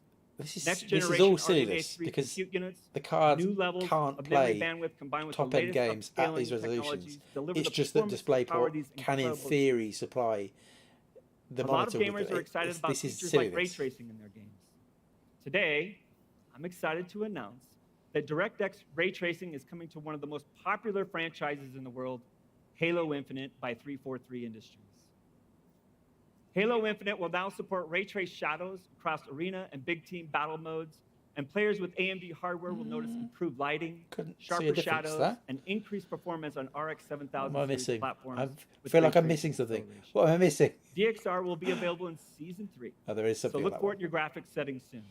This is all silliness because the cards new levels can't of memory play bandwidth combined with top-end the games latest at these upscaling resolutions. technologies deliver It's the just that performance to power DisplayPort these can, in incredible theory, supply the A lot of monitor gamers with are it. excited about This is features like ray silliness. tracing in their games. Today, I'm excited to announce that DirectX ray tracing is coming to one of the most popular franchises in the world, Halo Infinite by 343 Industries. Halo Infinite will now support ray trace shadows across arena and big team battle modes, and players with AMD hardware will notice improved lighting, Couldn't see a sharper difference shadows, there. and increased performance on RX 7000 What am I series missing? platforms. I with feel ray like I'm tracing missing something. acceleration. What am I missing? DXR will be available in Season 3. Oh, there is So something. look on that forward one. to your graphics settings soon.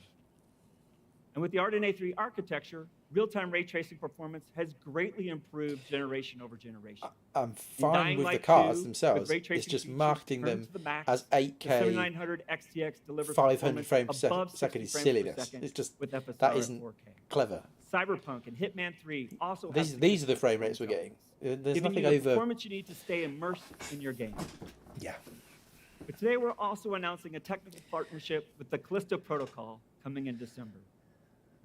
And with the RDNA 3 architecture, real-time ray tracing performance has greatly improved generation over generation. I'm fine Dying with the Light cards 2, themselves. with ray It's tracing just features marketing turned them to the max, as the 8K 7900 XTX delivers 500 performance frames per above second 60 is frames per silliness. second It's just with FSR that at isn't 4K. clever. Cyberpunk and Hitman 3 also have These are the frame significant rates we're getting. performance, There's giving nothing you the over. performance you need to stay immersed in your game. Yeah. But today we're also announcing a technical partnership with the Callisto Protocol coming in December.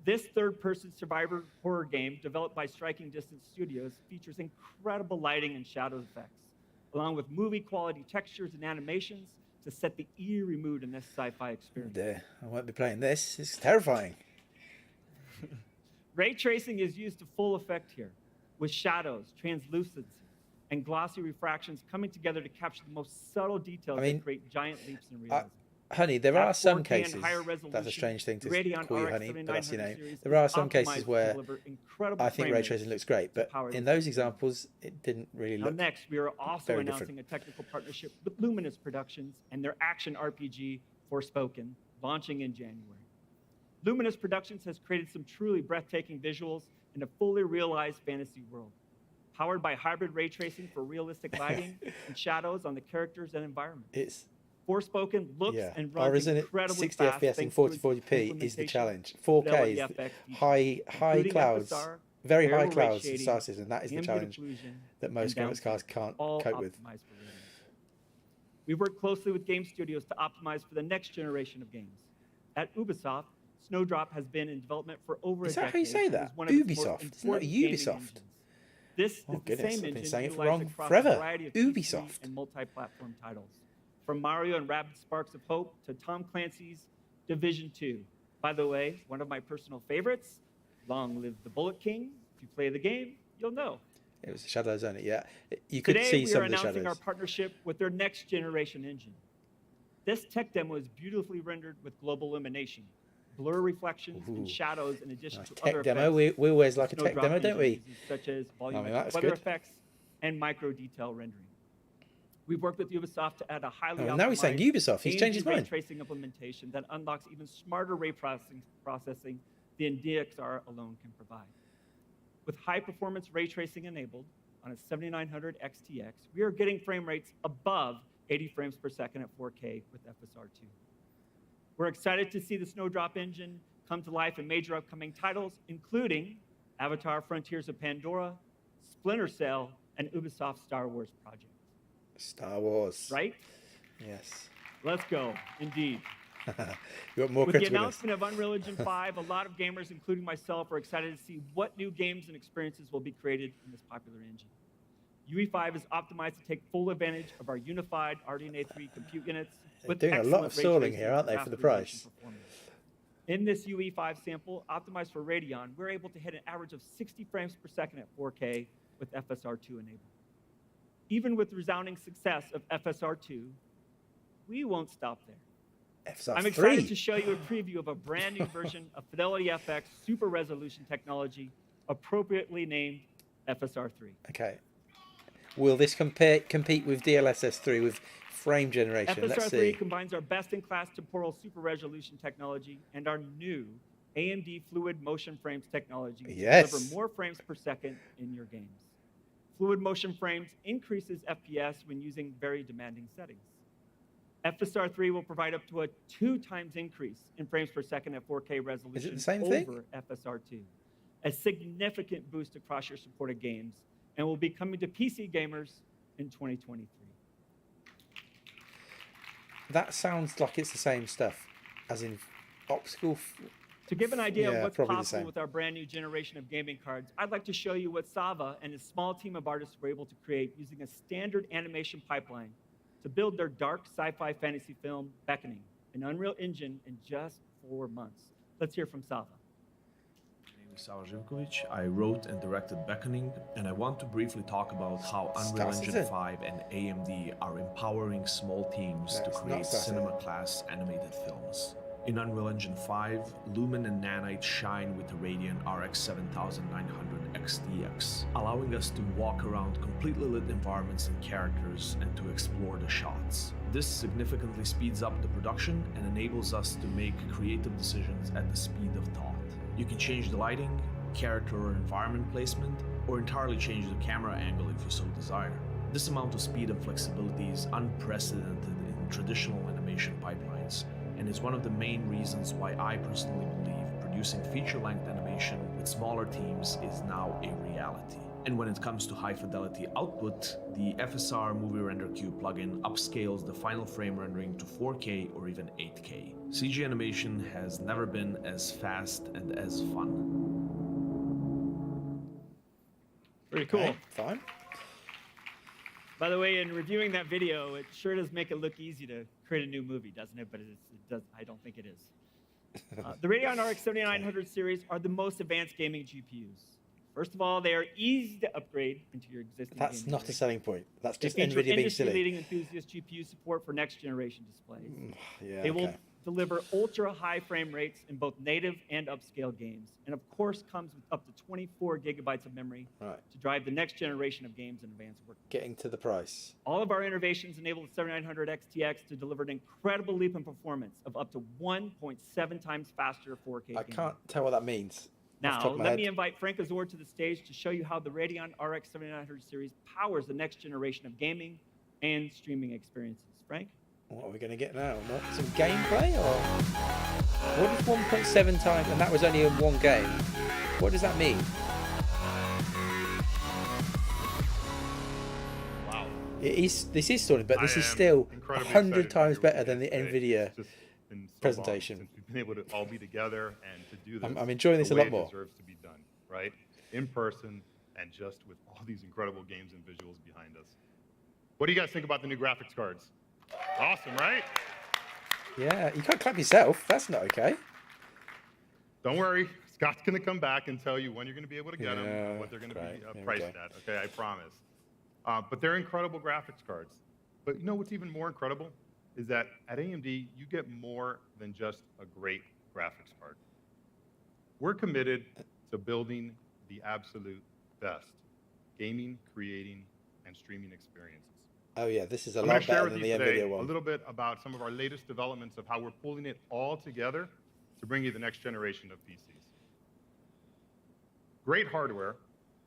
This third-person survivor horror game, developed by Striking Distance Studios, features incredible lighting and shadow effects, along with movie-quality textures and animations to set the eerie mood in this sci-fi experience. I won't be playing this. It's terrifying. Ray tracing is used to full effect here, with shadows, translucency, and glossy refractions coming together to capture the most subtle details that create giant leaps in realism. Honey, there are some cases, higher that's a strange thing to Radeon call you RX honey, but that's your 7900 name. series There are is some optimized cases to where deliver incredible I think frame ray rates tracing looks great, but power in this those examples, it didn't really Now look. next, we are also very announcing different. a technical partnership with Luminous Productions and their action RPG, Forspoken, launching in January. Luminous Productions has created some truly breathtaking visuals in a fully realized fantasy world, powered by hybrid ray tracing for realistic lighting and shadows on the characters and environment. It's Spoken looks and or runs isn't it incredibly 60 fast FPS in thanks to its 4040p is the implementation challenge. of 4K fidelity is FX features, high including clouds, FSR, very high variable rate clouds and shading, stars, and that is the ambient challenge occlusion, that most and graphics cards can't all cope with. optimized for ratings. We work closely with game studios to optimize for the next generation of games. At Ubisoft, Snowdrop has been in development for over Is a that decade. how you say and that? is one of its most Ubisoft. It's not important gaming Ubisoft. engines. This Oh, is the goodness, same I've been engine saying it utilized wrong across forever. a variety of PC Ubisoft. and multi-platform titles, from Mario and Rabbids Sparks of Hope to Tom Clancy's Division 2. By the way, one of my personal favorites, Long Live the Bullet King. If you play the game, you'll know. It was the shadows on it, yeah. You could Today, see we some are of the announcing our shadows. partnership with their next generation engine. This tech demo is beautifully rendered with global illumination, blur reflections, Ooh. and shadows in addition Nice to tech other demo. effects. We always like a tech Snowdrop demo, don't we? engine uses, such as volumetric that's weather good. effects and micro detail rendering. We've worked with Ubisoft to add a highly Oh, now he's saying optimized Ubisoft. He's AMD changed his ray mind. tracing implementation that unlocks even smarter ray processing than DXR alone can provide. With high-performance ray tracing enabled on a 7900 XTX, we are getting frame rates above 80 frames per second at 4K with FSR2. We're excited to see the Snowdrop engine come to life in major upcoming titles, including Avatar: Frontiers of Pandora, Splinter Cell, and Ubisoft's Star Wars project. Star Wars. Right? Yes. Let's go, indeed. You want more With the critical. announcement of Unreal Engine 5, a lot of gamers, including myself, are excited to see what new games and experiences will be created in this popular engine. UE5 is optimized to take full advantage of our unified RDNA 3 compute units. They're with doing a lot of excellent ray stalling tracing here, aren't they, and for the rasterization price? performance. In this UE5 sample, optimized for Radeon, we're able to hit an average of 60 frames per second at 4K with FSR2 enabled. Even with resounding success of FSR2, we won't stop there. FSR I'm excited to show you a preview of a brand new version of Fidelity FX super resolution technology, appropriately named FSR3. Okay. Will this compete with DLSS 3 with frame generation? Let's FSR3 see. combines our best-in-class temporal super resolution technology and our new AMD Fluid Motion Frames technology to Yes. deliver more frames per second in your games. Fluid Motion Frames increases FPS when using very demanding settings. FSR3 will provide up to a 2x increase in frames per second at 4K resolution the same over thing? FSR2, a significant boost across your supported games, and will be coming to PC gamers in 2023. That sounds like it's the same stuff, as in optical. To give an idea Yeah, of what's probably the possible same. with our brand new generation of gaming cards, I'd like to show you what Sava and his small team of artists were able to create using a standard animation pipeline to build their dark sci-fi fantasy film, Beckoning, an Unreal Engine in just 4 months. Let's hear from Sava. My name is Sava Živković. I wrote and directed Beckoning, and I want to briefly talk about how Unreal Star Engine Citizen. 5 and AMD are empowering small teams to That's not create Star Citizen. cinema-class animated films. In Unreal Engine 5, Lumen and Nanite shine with the Radeon RX 7900 XTX, allowing us to walk around completely lit environments and characters and to explore the shots. This significantly speeds up the production and enables us to make creative decisions at the speed of thought. You can change the lighting, character or environment placement, or entirely change the camera angle if you so desire. This amount of speed and flexibility is unprecedented in traditional animation pipelines, and is one of the main reasons why I personally believe producing feature-length animation with smaller teams is now a reality. And when it comes to high-fidelity output, the FSR Movie Render Cube plugin upscales the final frame rendering to 4K or even 8K. CG animation has never been as fast and as fun. Pretty cool. Okay, fine. By the way, in reviewing that video, it sure does make it look easy to create a new movie, doesn't it? But it does. I don't think it is. The Radeon RX 7900 series are the most advanced gaming GPUs. First of all, they are easy to upgrade into your existing That's gaming not a rig. selling point. That's They just feature Nvidia being silly. industry-leading enthusiast GPU support for next-generation displays. Yeah, They will okay. deliver ultra-high frame rates in both native and upscale games, and of course comes with up to 24 gigabytes of memory Right. to drive the next generation of games and advanced work. Getting to the price. All of our innovations enable the 7900 XTX to deliver an incredible leap in performance of up to 1.7 times faster 4K I gaming. can't tell what that means. off the Now, top of my let head. me invite Frank Azor to the stage to show you how the Radeon RX 7900 series powers the next generation of gaming and streaming experiences. Frank? What are we going to get now? What, some gameplay or what is 1.7 times? And that was only in one game. What does that mean? Wow. This is sort of, but this I is am still incredibly 100 excited to times be here better with than you the today. Nvidia It's just been so long presentation. since we've been able to all be together and to do this. I'm enjoying this the a way lot it more. deserves to be done, right? In person and just with all these incredible games and visuals behind us. What do you guys think about the new graphics cards? Awesome, right? Yeah, you can't clap yourself. That's not okay. Don't worry, Scott's going to come back and tell you when you're going to be able to get them, Yeah, and what they're going to great. be Here we priced go. at. Okay, I promise. But they're incredible graphics cards. But you know what's even more incredible is that at AMD you get more than just a great graphics card. We're committed to building the absolute best gaming, creating, and streaming experiences. Oh yeah, this is a I'm going lot to share better with than you the today Nvidia a one. little bit about some of our latest developments of how we're pulling it all together to bring you the next generation of PCs. Great hardware,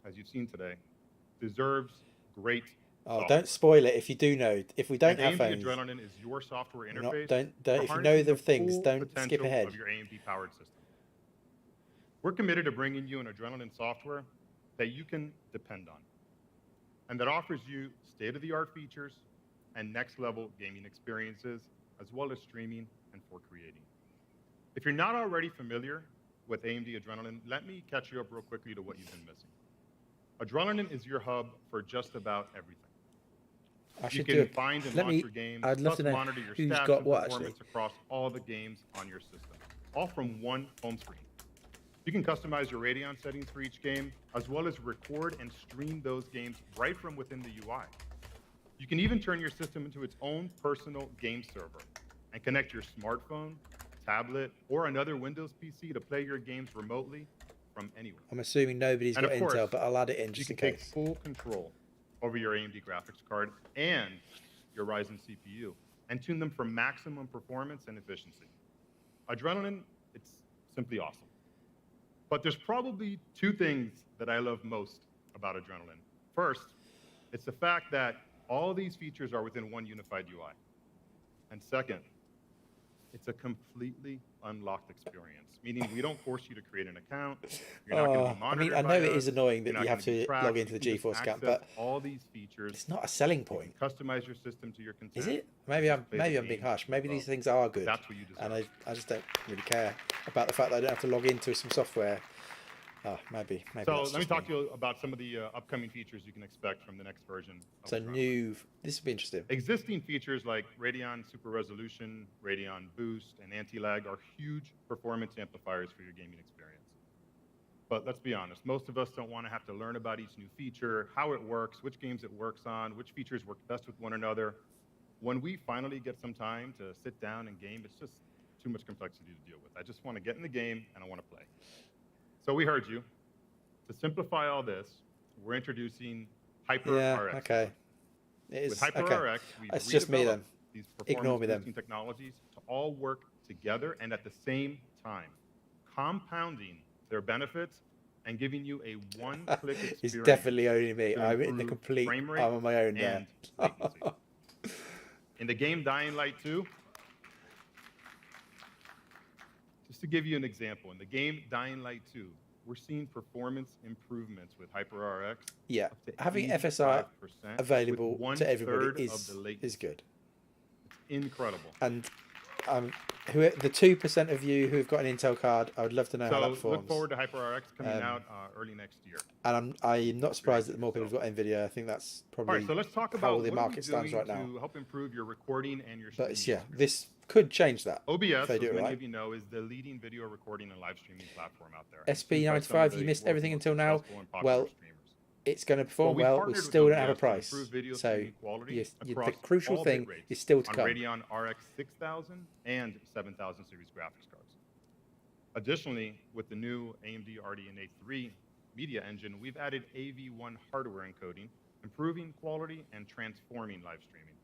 as you've seen today, deserves great Oh, software. don't spoil it if you do know. If we don't And have AMD phones, Adrenalin is your software not- interface. don't for if you know harnessing the things, full don't skip potential ahead. Of your AMD-powered system. We're committed to bringing you an Adrenalin software that you can depend on, and that offers you state-of-the-art features and next-level gaming experiences, as well as streaming and for creating. If you're not already familiar with AMD Adrenalin, let me catch you up real quickly to what you've been missing. Adrenalin is your hub for just about everything. I You should can do it. find and Let launch me. your games, I'd love plus to know monitor your who's stats got and what actually. performance across all the games on your system, all from one home screen. You can customize your Radeon settings for each game, as well as record and stream those games right from within the UI. You can even turn your system into its own personal game server and connect your smartphone, tablet, or another Windows PC to play your games remotely from anywhere. I'm assuming nobody's And got of course, Intel, but I'll add it in You just can in take case. full control over your AMD graphics card and your Ryzen CPU, and tune them for maximum performance and efficiency. Adrenalin, it's simply awesome. But there's probably two things that I love most about Adrenalin. First, it's the fact that all these features are within one unified UI. And second, it's a completely unlocked experience, meaning we don't force you to create an account. You're not going to be monitored. I know it is annoying that You're you not have gonna be to tracked. log into the You can just GeForce account, access but all these features. it's not a selling You point. can customize your system to your content. Is it? Maybe I'm Play the being game harsh. Maybe well. these things are good, That's what you deserve. and I just don't really care about the fact that I don't have to log into some software. Oh, maybe. So that's let me just talk me. to you about some of the upcoming features you can expect from the next version. Of So Adrenalin. this will be interesting. Existing features like Radeon Super Resolution, Radeon Boost, and Anti-Lag are huge performance amplifiers for your gaming experience. But let's be honest, most of us don't want to have to learn about each new feature, how it works, which games it works on, which features work best with one another. When we finally get some time to sit down and game, it's just too much complexity to deal with. I just want to get in the game and I want to play. So we heard you. To simplify all this, we're introducing Hyper Yeah. RX. Okay. It With is Hyper okay. RX, we've It's just me redeveloped then. these Ignore me then. performance-boosting technologies to all work together and at the same time, compounding their benefits and giving you a one-click experience. It's definitely only me. to I'm in the improve complete. frame rate I'm on my own there. and latency. In the game Dying Light 2, just to give you an example, in the game Dying Light 2, we're seeing performance improvements with Hyper RX. Yeah, up to having FSR 85% available with to everybody 1/3 of the latency. is good. It's incredible. And the 2% of you who've got an Intel card, I would love to know how that So performs. look forward to Hyper RX coming Um, out early next year. And I'm not surprised that more people have got Nvidia. I think that's All probably right, so let's talk how about the what market are we stands doing right now. to help improve your recording and your But streaming. this could change that. OBS, if they as do it many right. of you know, is the leading video recording and live streaming platform out there. It's used by some of SP95, the you missed world's everything most until now. successful and popular Well, streamers. It's going to perform we well. We partnered with still don't have a OBS to price. improve video So streaming quality the across crucial all thing bit rates is still to on come. Radeon RX 6000 and 7000 series graphics cards. Additionally, with the new AMD RDNA 3 media engine, we've added AV1 hardware encoding, improving quality and transforming live streaming.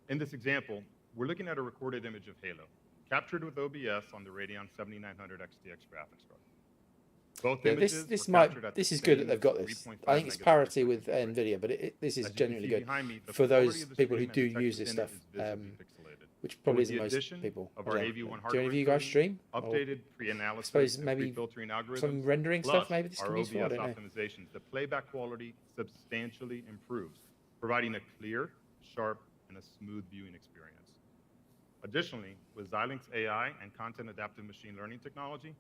In this example, we're looking at a recorded image of Halo, captured with OBS on the Radeon 7900 XTX graphics card. Both Yeah, images this were captured at this the is good that same they've got this. 3.5 I think it's megapixel parity with refresh rate. Nvidia, but this is As you can genuinely see good behind me, the for quality those of the people who stream do and the use this text stuff, within it is visibly pixelated. which probably With isn't the most addition people. of I our don't know. AV1 Do hardware any of you guys encoding, stream? Or updated pre-analysis, suppose and maybe pre-filtering algorithms, some rendering plus stuff maybe this our can be useful? I OBS don't know. optimizations, the playback quality substantially improves, providing a clear, sharp, and a smooth viewing experience. Additionally, with Xilinx AI and content adaptive machine learning technology,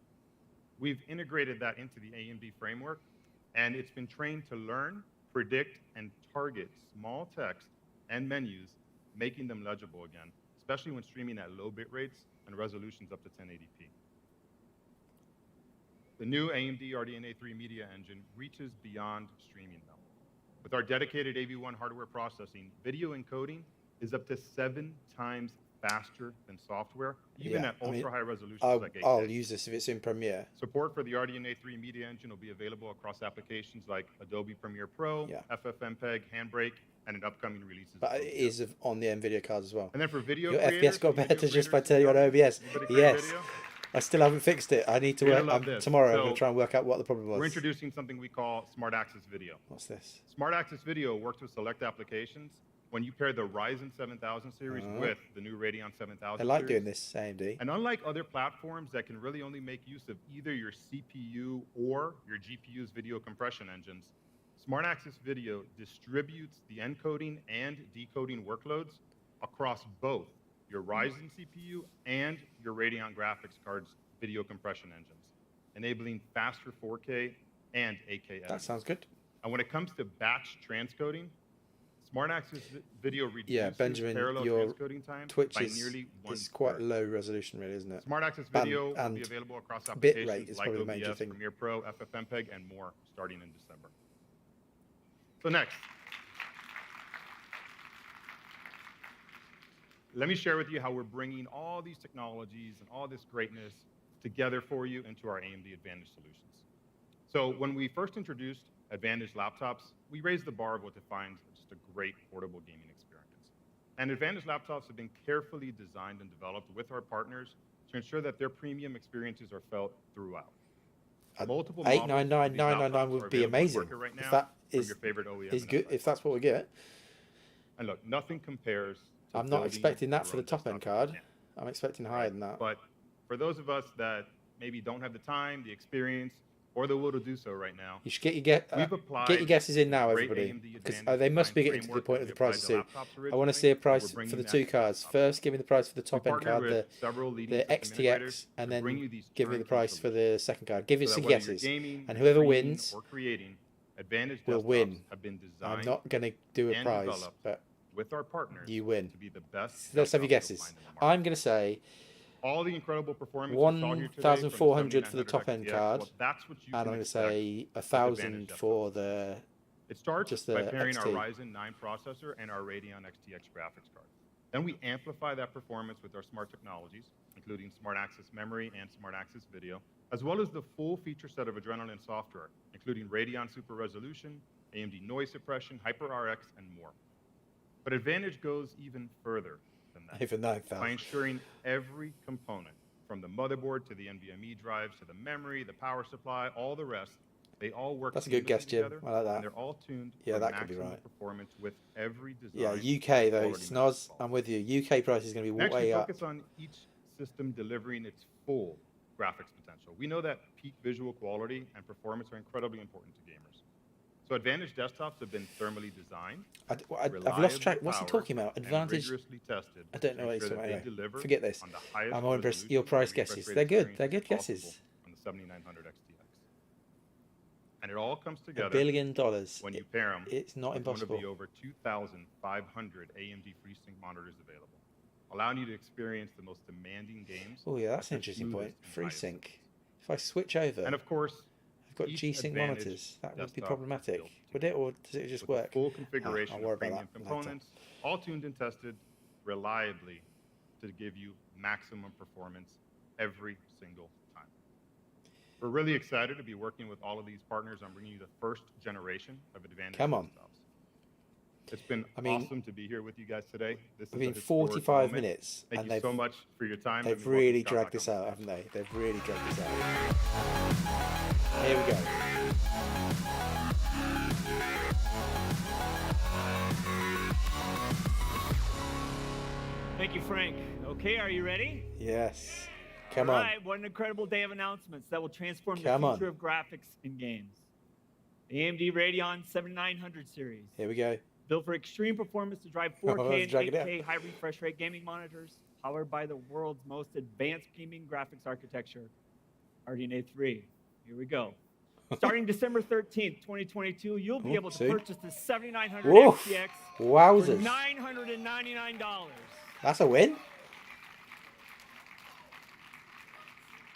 we've integrated that into the AMD framework, and it's been trained to learn, predict, and target small text and menus, making them legible again, especially when streaming at low bit rates and resolutions up to 1080p. The new AMD RDNA 3 media engine reaches beyond streaming though. With our dedicated AV1 hardware processing, video encoding is up to 7 times faster than software, even Yeah, at I mean, ultra high resolutions like 8K. I'll use this if it's in Premiere. Support for the RDNA 3 media engine will be available across applications like Adobe Premiere Pro, Yeah. FFmpeg, Handbrake, and in upcoming releases. But of it OBS. is on the Nvidia cards as well. And then for video Your creators, FPS got for video better just by creators, turning on OBS. anybody create Yes. video? I still haven't fixed it. I need to You're gonna work love this. tomorrow. I'm So, going to try and work out what the problem was. We're introducing something we call Smart Access Video. What's this? Smart Access Video works with select applications. When you pair the Ryzen 7000 series with the new Radeon 7000 I like series. doing this, AMD. And unlike other platforms that can really only make use of either your CPU or your GPU's video compression engines, Smart Access Video distributes the encoding and decoding workloads across both your Ryzen CPU and your Radeon graphics card's video compression engines, enabling faster 4K and 8K editing. That sounds good. And when it comes to batch transcoding, Smart Access Video reduces Yeah, Benjamin, parallel your transcoding time Twitch by is nearly it's quite 1/3. low resolution, really, isn't it? Smart Access And- Video will be and available across bit applications rate is like probably the major OBS, thing. Premiere Pro, FFmpeg, and more starting in December. So next, let me share with you how we're bringing all these technologies and all this greatness together for you into our AMD Advantage solutions. So when we first introduced Advantage laptops, we raised the bar of what defines just a great portable gaming experience. And Advantage laptops have been carefully designed and developed with our partners to ensure that their premium experiences are felt throughout. Multiple models of these 899,999 laptops are would be available in the amazing market right if now that from is your favorite OEM is and good. outlets. If that's what we get, And look, nothing compares to I'm not building expecting that your for the own top end desktop card. computer. I'm expecting higher than that. But for those of us that maybe don't have the time, the experience, or the will to do so right now, You should we've applied get your guesses in now, great everybody, AMD because Advantage they must be design getting to the framework point that of the we applied prices to soon. laptops I want to see a originally, and price we're for bringing the that two to cards. desktops. First, give me the price for the We top end partnered card, with several leading the system XTX, integrators and to bring then you these give me the turnkey price for solutions. the second card. Give us So some that whether you're guesses, gaming, and whoever streaming, wins or creating, Advantage will desktops win. have been I'm designed not going to do a and prize, developed but with our partners you win. to be the best. Let's have your desktops you'll guesses. find in the market. I'm going to say All the incredible performance you saw here today from the 1,400 for the 7900 top end XTX, card, well, that's what you and I'm can going to expect say with 1,000 Advantage for desktops. the. It starts just by the pairing our XT. Ryzen 9 processor and our Radeon XTX graphics card. Then we amplify that performance with our smart technologies, including Smart Access Memory and Smart Access Video, as well as the full feature set of Adrenalin software, including Radeon Super Resolution, AMD Noise Suppression, HyperRX, and more. But Advantage goes even further than that Even by 9,000. ensuring every component, from the motherboard to the NVMe drives to the memory, the power supply, all the rest, they all work That's a good guess, seamlessly Jim. together, I like that. and they're all tuned Yeah, for that could be maximum right. performance with every design. Yeah, UK and though, quality Snoz, metric. I'm with you. UK price is going to be Next, we way up. focus on each system delivering its full graphics potential. We know that peak visual quality and performance are incredibly important to gamers. So Advantage desktops have been thermally designed, I've lost track. What's he talking about? and Advantage? rigorously tested I don't know to what he's ensure talking that about. they Anyway, deliver forget this. on the highest I'm more impressed. resolution Your price and refresh guesses. rate They're good. experience They're good possible guesses. on the 7900 XTX. And it all comes $1 together billion. when you pair them It's not with one of impossible. the over 2,500 AMD FreeSync monitors available, allowing you to experience the most demanding games. Oh yeah, that's at an the interesting point. smoothest and highest FreeSync. settings. If I switch over, And of course, I've got each G-Sync Advantage monitors. That would be desktop problematic. built Would it, or does it just with a work? full configuration I'll worry of about premium that later. components, all tuned and tested reliably to give you maximum performance every single time. We're really excited to be working with all of these partners on bringing you the first generation of Advantage Come on. desktops. It's been awesome to be here with you guys today. This We've is a been historic 45 moment. minutes, Thank and you so much for your time. they've and welcome really Scott dragged back this on the out, stage. haven't they? They've really dragged this out. Here we go. Thank you, Frank. Okay, are you ready? Yes. Come All on. right, what an incredible day of announcements that will transform Come the on. future of graphics in games. The AMD Radeon 7900 series, Here we go. built for extreme performance to drive Oh, 4K and drag it 8K high refresh rate gaming monitors, powered by the world's most advanced gaming graphics architecture, RDNA 3. Here we go. Starting December 13th, 2022, you'll be able to see? purchase the 7900 Woof. XTX for Wowzers. $999. That's a win.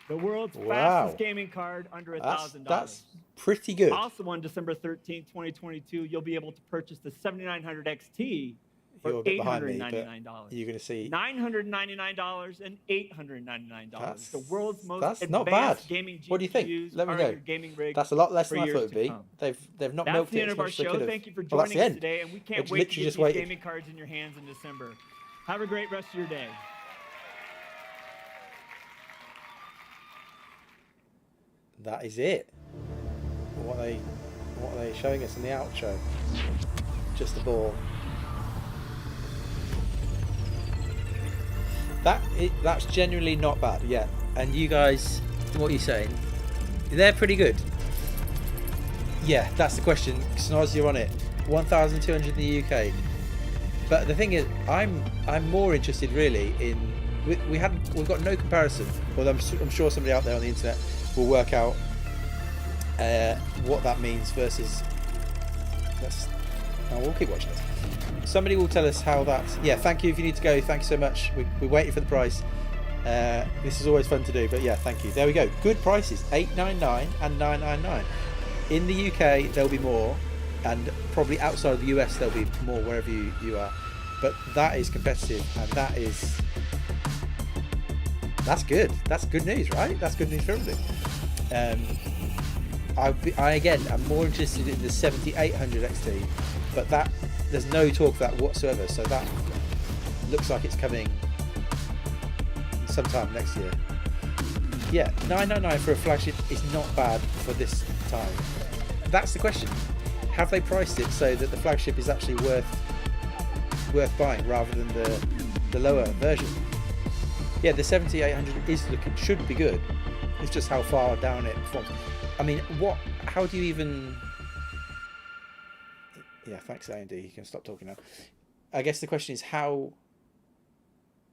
The world's Wow. fastest gaming card under That's $1,000. pretty good. Also on December 13th, 2022, you'll be able to purchase the 7900 XT You're for a bit behind me, but $899. you're going to see. $999 and $899. The world's most That's not advanced bad. gaming GPUs What do you think? Let me are know. in your gaming rig. That's a lot less for than I years thought it would to be. come. They've not That's milked the it end as of our much as they show. could have. Thank you for Well, that's joining the us end. today, and we can't They wait to literally get just these waited. gaming cards in your hands in December. Have a great rest of your day. That is it. What are they showing us in the outro? Just the ball. That's genuinely not bad. Yeah. And you guys, what are you saying? They're pretty good. Yeah, that's the question. Snoz, you're on it. 1,200 in the UK. But the thing is, I'm more interested really in we've got no comparison. Although I'm sure somebody out there on the internet will work out what that means versus. We'll keep watching this. Somebody will tell us how that. Yeah, thank you if you need to go. Thank you so much. We're waiting for the price. This is always fun to do, but yeah, thank you. There we go. Good prices, $899 and $999. In the UK, there'll be more, and probably outside of the US, there'll be more wherever you are. But that is competitive, and that's good. That's good news, right? That's good news for everybody. I'm more interested in the 7800 XT, but there's no talk of that whatsoever. So that looks like it's coming sometime next year. Yeah, 999 for a flagship is not bad for this time. That's the question. Have they priced it so that the flagship is actually worth buying rather than the lower version? Yeah, the 7800 should be good. It's just how far down it performs. I mean, how do you even... Yeah, thanks AMD, you can stop talking now. I guess the question is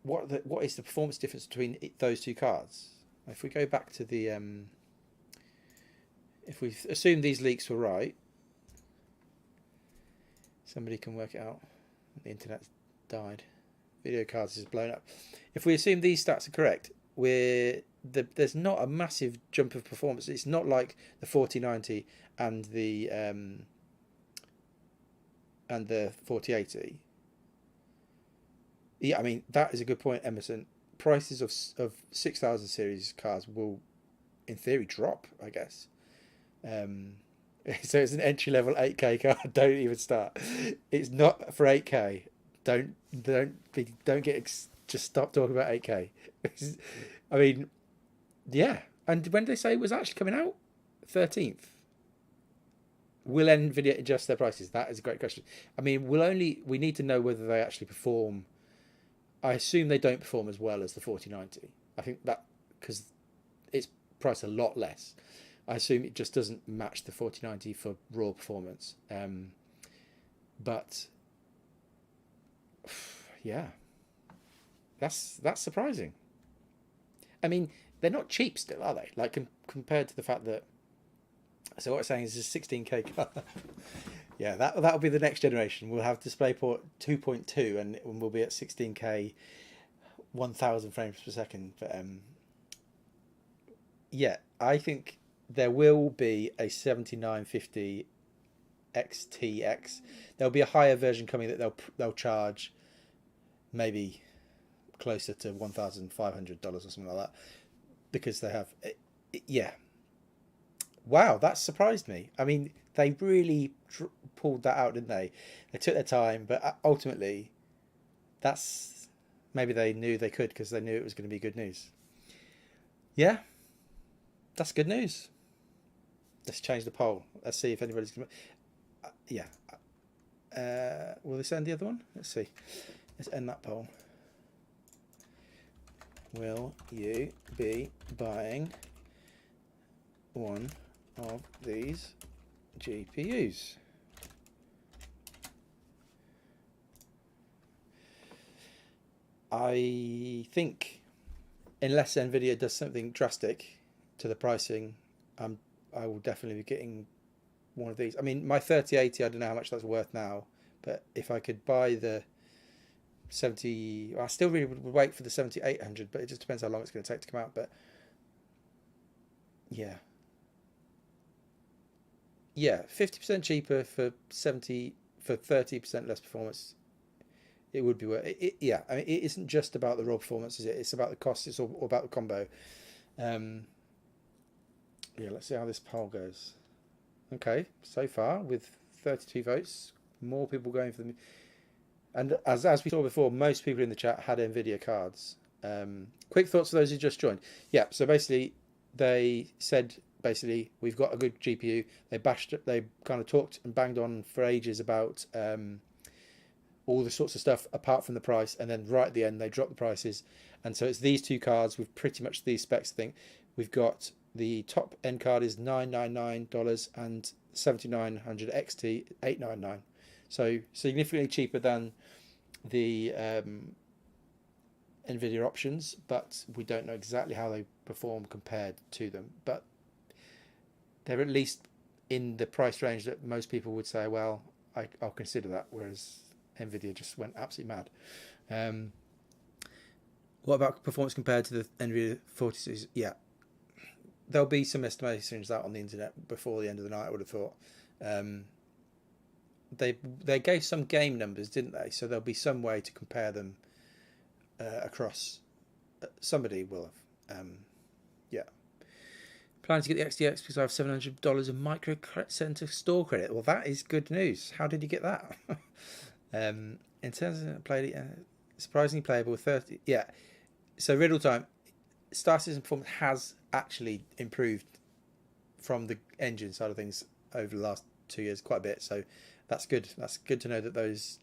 what is the performance difference between those two cards? If we go back to the... if we assume these leaks were right, somebody can work it out. The internet's died. Video cards is blown up. If we assume these stats are correct, there's not a massive jump of performance. It's not like the 4090 and the 4080. Yeah, I mean, that is a good point, Emerson. Prices of 6000 series cards will, in theory, drop, I guess. So it's an entry level 8K card. Don't even start. It's not for 8K. Just stop talking about 8K. I mean, yeah. And when did they say it was actually coming out? 13th. Will Nvidia adjust their prices? That is a great question. I mean, we need to know whether they actually perform. I assume they don't perform as well as the 4090. I think that because it's priced a lot less. I assume it just doesn't match the 4090 for raw performance. But yeah, that's surprising. I mean, they're not cheap still, are they? Like compared to the fact that. So what I'm saying is a 16K card. Yeah, that'll be the next generation. We'll have DisplayPort 2.2, and we'll be at 16K, 1000 frames per second. But yeah, I think there will be a 7950 XTX. There'll be a higher version coming that they'll charge maybe closer to $1,500 or something like that, because they have yeah. Wow, that surprised me. I mean, they really pulled that out, didn't they? They took their time, but ultimately, maybe they knew they could because they knew it was going to be good news. Yeah, that's good news. Let's change the poll. Let's see if anybody's going to... yeah. Will this end the other one? Let's see. Let's end that poll. Will you be buying one of these GPUs? I think unless Nvidia does something drastic to the pricing, I will definitely be getting one of these. I mean, my 3080, I don't know how much that's worth now, but if I could buy the 70, I still really would wait for the 7800, but it just depends how long it's going to take to come out. But yeah. Yeah, 50% cheaper for 30% less performance. It would be worth it. Yeah, I mean, it isn't just about the raw performance, is it? It's about the cost. It's all about the combo. Yeah, let's see how this poll goes. Okay, so far with 32 votes, more people going for them. And as we saw before, most people in the chat had Nvidia cards. Quick thoughts for those who just joined. Yeah, so basically they said, we've got a good GPU. They kind of talked and banged on for ages about all the sorts of stuff apart from the price, and then right at the end they dropped the prices. And so it's these two cards with pretty much these specs. I think we've got the top end card is $999 and 7900 XT $899. So significantly cheaper than the Nvidia options, but we don't know exactly how they perform compared to them. But they're at least in the price range that most people would say, well, I'll consider that, whereas Nvidia just went absolutely mad. What about performance compared to the Nvidia 40 series? Yeah, there'll be some estimations out on the internet before the end of the night, I would have thought. They gave some game numbers, didn't they? So there'll be some way to compare them across. Somebody will have. Yeah. Planning to get the XTX because I have $700 of Micro Center store credit. Well, that is good news. How did you get that? In terms of surprisingly playable with 30. Yeah. So Riddle Time, Star Citizen performance has actually improved from the engine side of things over the last 2 years quite a bit. So that's good. That's good to know that those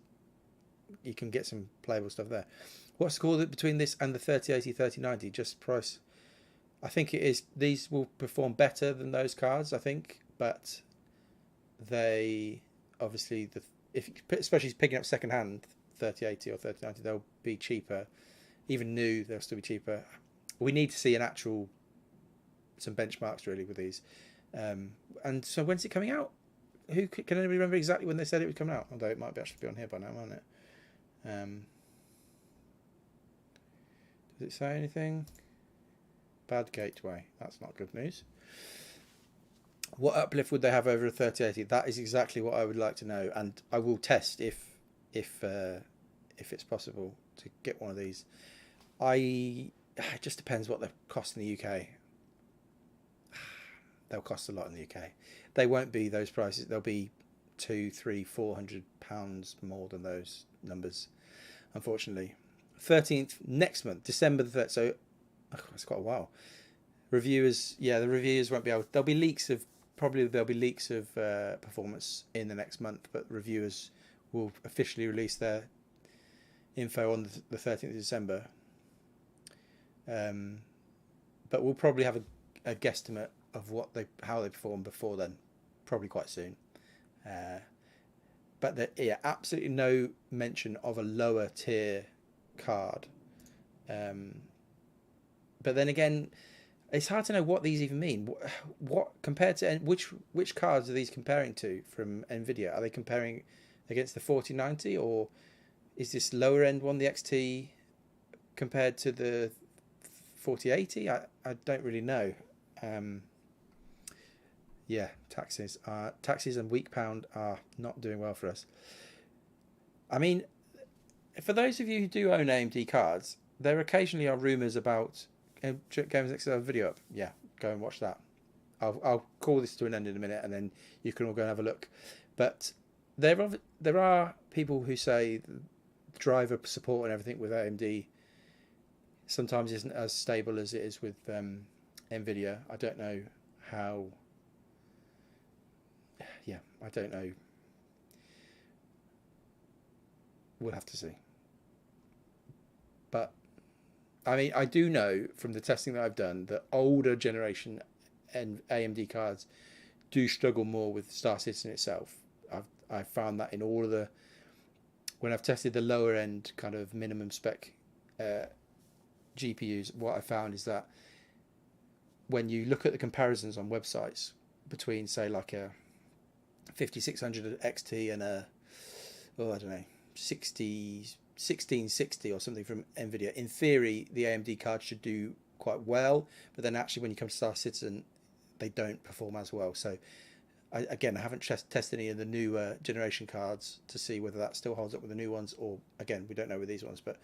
you can get some playable stuff there. What's the call between this and the 3080, 3090? Just price. I think it is. These will perform better than those cards, I think, but they obviously especially picking up second hand 3080 or 3090, they'll be cheaper. Even new, they'll still be cheaper. We need to see some benchmarks really with these. And so when's it coming out? Who can anybody remember exactly when they said it would come out? Although it might actually be on here by now, mightn't it? Does it say anything? Bad gateway. That's not good news. What uplift would they have over a 3080? That is exactly what I would like to know, and I will test if it's possible to get one of these. It just depends what they cost in the UK. They'll cost a lot in the UK. They won't be those prices. They'll be £200, £300, £400 more than those numbers, unfortunately. 13th next month, December the 3rd. So it's quite a while. The reviewers won't be able. There'll be leaks of performance in the next month, but reviewers will officially release their info on the 13th of December. But we'll probably have a guesstimate of how they perform before then, probably quite soon. But absolutely no mention of a lower tier card. But then again, it's hard to know what these even mean. What compared to which cards are these comparing to from Nvidia? Are they comparing against the 4090, or is this lower end one, the XT, compared to the 4080? I don't really know. Taxes and weak pound are not doing well for us. I mean, for those of you who do own AMD cards, there occasionally are rumours about Games Next video up. Yeah, go and watch that. I'll call this to an end in a minute, and then you can all go and have a look. But there are people who say driver support and everything with AMD sometimes isn't as stable as it is with Nvidia. I don't know how. Yeah, I don't know. We'll have to see. But I mean, I do know from the testing that I've done that older generation and AMD cards do struggle more with Star Citizen itself. I've found that in all of when I've tested the lower end kind of minimum spec GPUs, what I found is that when you look at the comparisons on websites between, say, like a 5600 XT and a 1660 or something from Nvidia, in theory the AMD card should do quite well, but then actually when you come to Star Citizen they don't perform as well. So I haven't tested any of the new generation cards to see whether that still holds up with the new ones, or again we don't know with these ones, but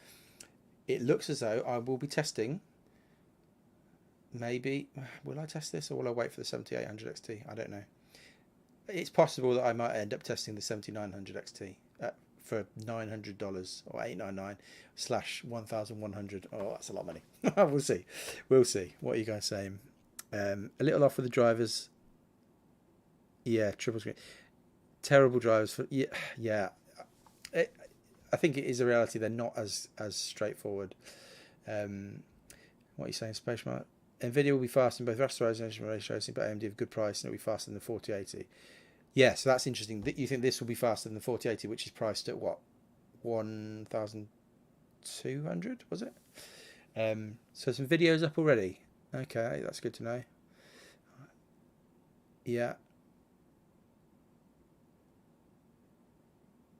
it looks as though I will be testing. Maybe will I test this, or will I wait for the 7800 XT? I don't know. It's possible that I might end up testing the 7900 XT for $900 or $899/1100. Oh, that's a lot of money. We'll see. What are you guys saying? A little off for the drivers. Yeah, triple screen. Terrible drivers for yeah. I think it is a reality. They're not as straightforward. What are you saying, Space Mart? Nvidia will be fast in both rasterization and ray tracing, but AMD have a good price and it'll be faster than the 4080. Yeah, so that's interesting. You think this will be faster than the 4080, which is priced at what, 1,200? Was it? So some videos up already. Okay, that's good to know. Yeah.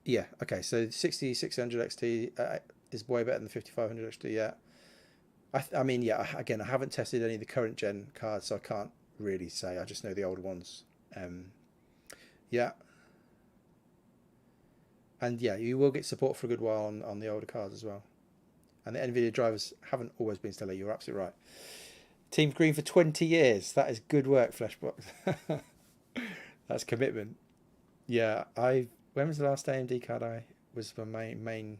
Yeah. Okay. So 6600 XT is way better than the 5500 XT. Yeah. I mean, yeah. Again, I haven't tested any of the current gen cards, so I can't really say. I just know the older ones. Yeah. And yeah, you will get support for a good while on the older cards as well. And the Nvidia drivers haven't always been stellar. You're absolutely right. Team Green for 20 years. That is good work, Fleshbox. That's commitment. Yeah, when was the last AMD card I was my main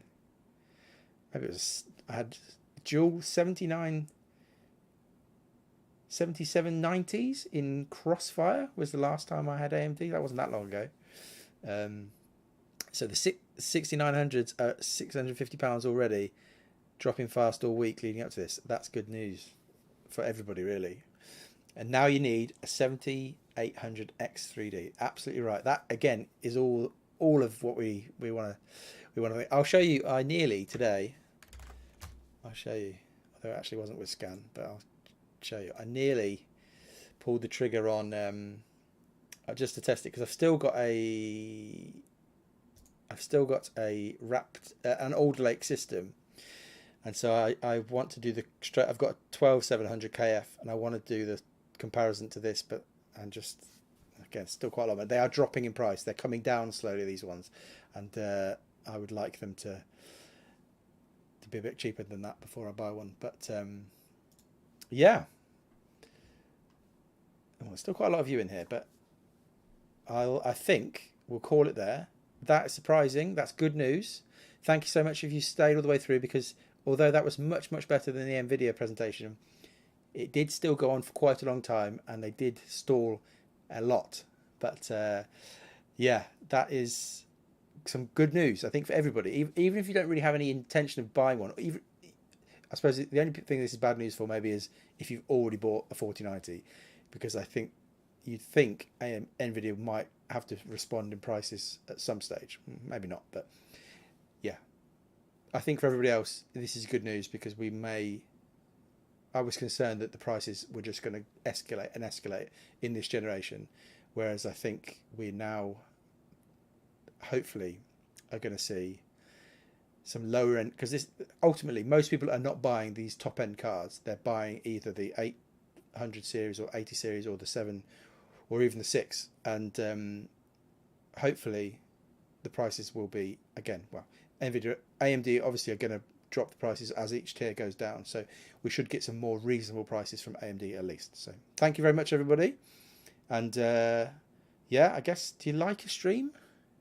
maybe it was, I had dual 7790s in Crossfire was the last time I had AMD. That wasn't that long ago. So the 6900s are £650 already, dropping fast all week leading up to this. That's good news for everybody, really. And now you need a 7800X 3D. Absolutely right. That again is all of what we want to. I'll show you. I'll show you. Although it actually wasn't with scan, but I'll show you. I nearly pulled the trigger on just to test it because I've still got a wrapped an Alder Lake system, and so I want to do the straight. I've got a 12700 KF, and I want to do the comparison to this, but and just again still quite a lot. But they are dropping in price. They're coming down slowly, these ones, and I would like them to be a bit cheaper than that before I buy one. But yeah, there's still quite a lot of you in here, but I think we'll call it there. That is surprising. That's good news. Thank you so much if you stayed all the way through, because although that was much better than the Nvidia presentation, it did still go on for quite a long time, and they did stall a lot. But yeah, that is some good news, I think, for everybody. Even if you don't really have any intention of buying one, even I suppose the only thing this is bad news for maybe is if you've already bought a 4090, because I think you'd think Nvidia might have to respond in prices at some stage. Maybe not, but yeah. I think for everybody else, this is good news, because I was concerned that the prices were just going to escalate in this generation, whereas I think we now hopefully are going to see some lower end, because this ultimately most people are not buying these top end cards. They're buying either the 800 series or 80 series or the 7 or even the 6, and hopefully the prices will be, again, well, Nvidia, AMD obviously are going to drop the prices as each tier goes down, so we should get some more reasonable prices from AMD at least. So thank you very much, everybody, and yeah, I guess, do you like a stream?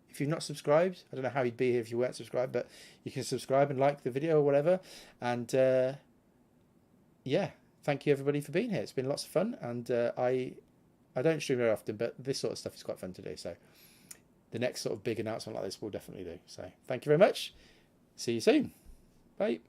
If you've not subscribed, I don't know how you'd be here if you weren't subscribed, but you can subscribe and like the video or whatever. And yeah, thank you everybody for being here. It's been lots of fun, and I don't stream very often, but this sort of stuff is quite fun to do. So the next sort of big announcement like this we'll definitely do. So thank you very much. See you soon. Bye.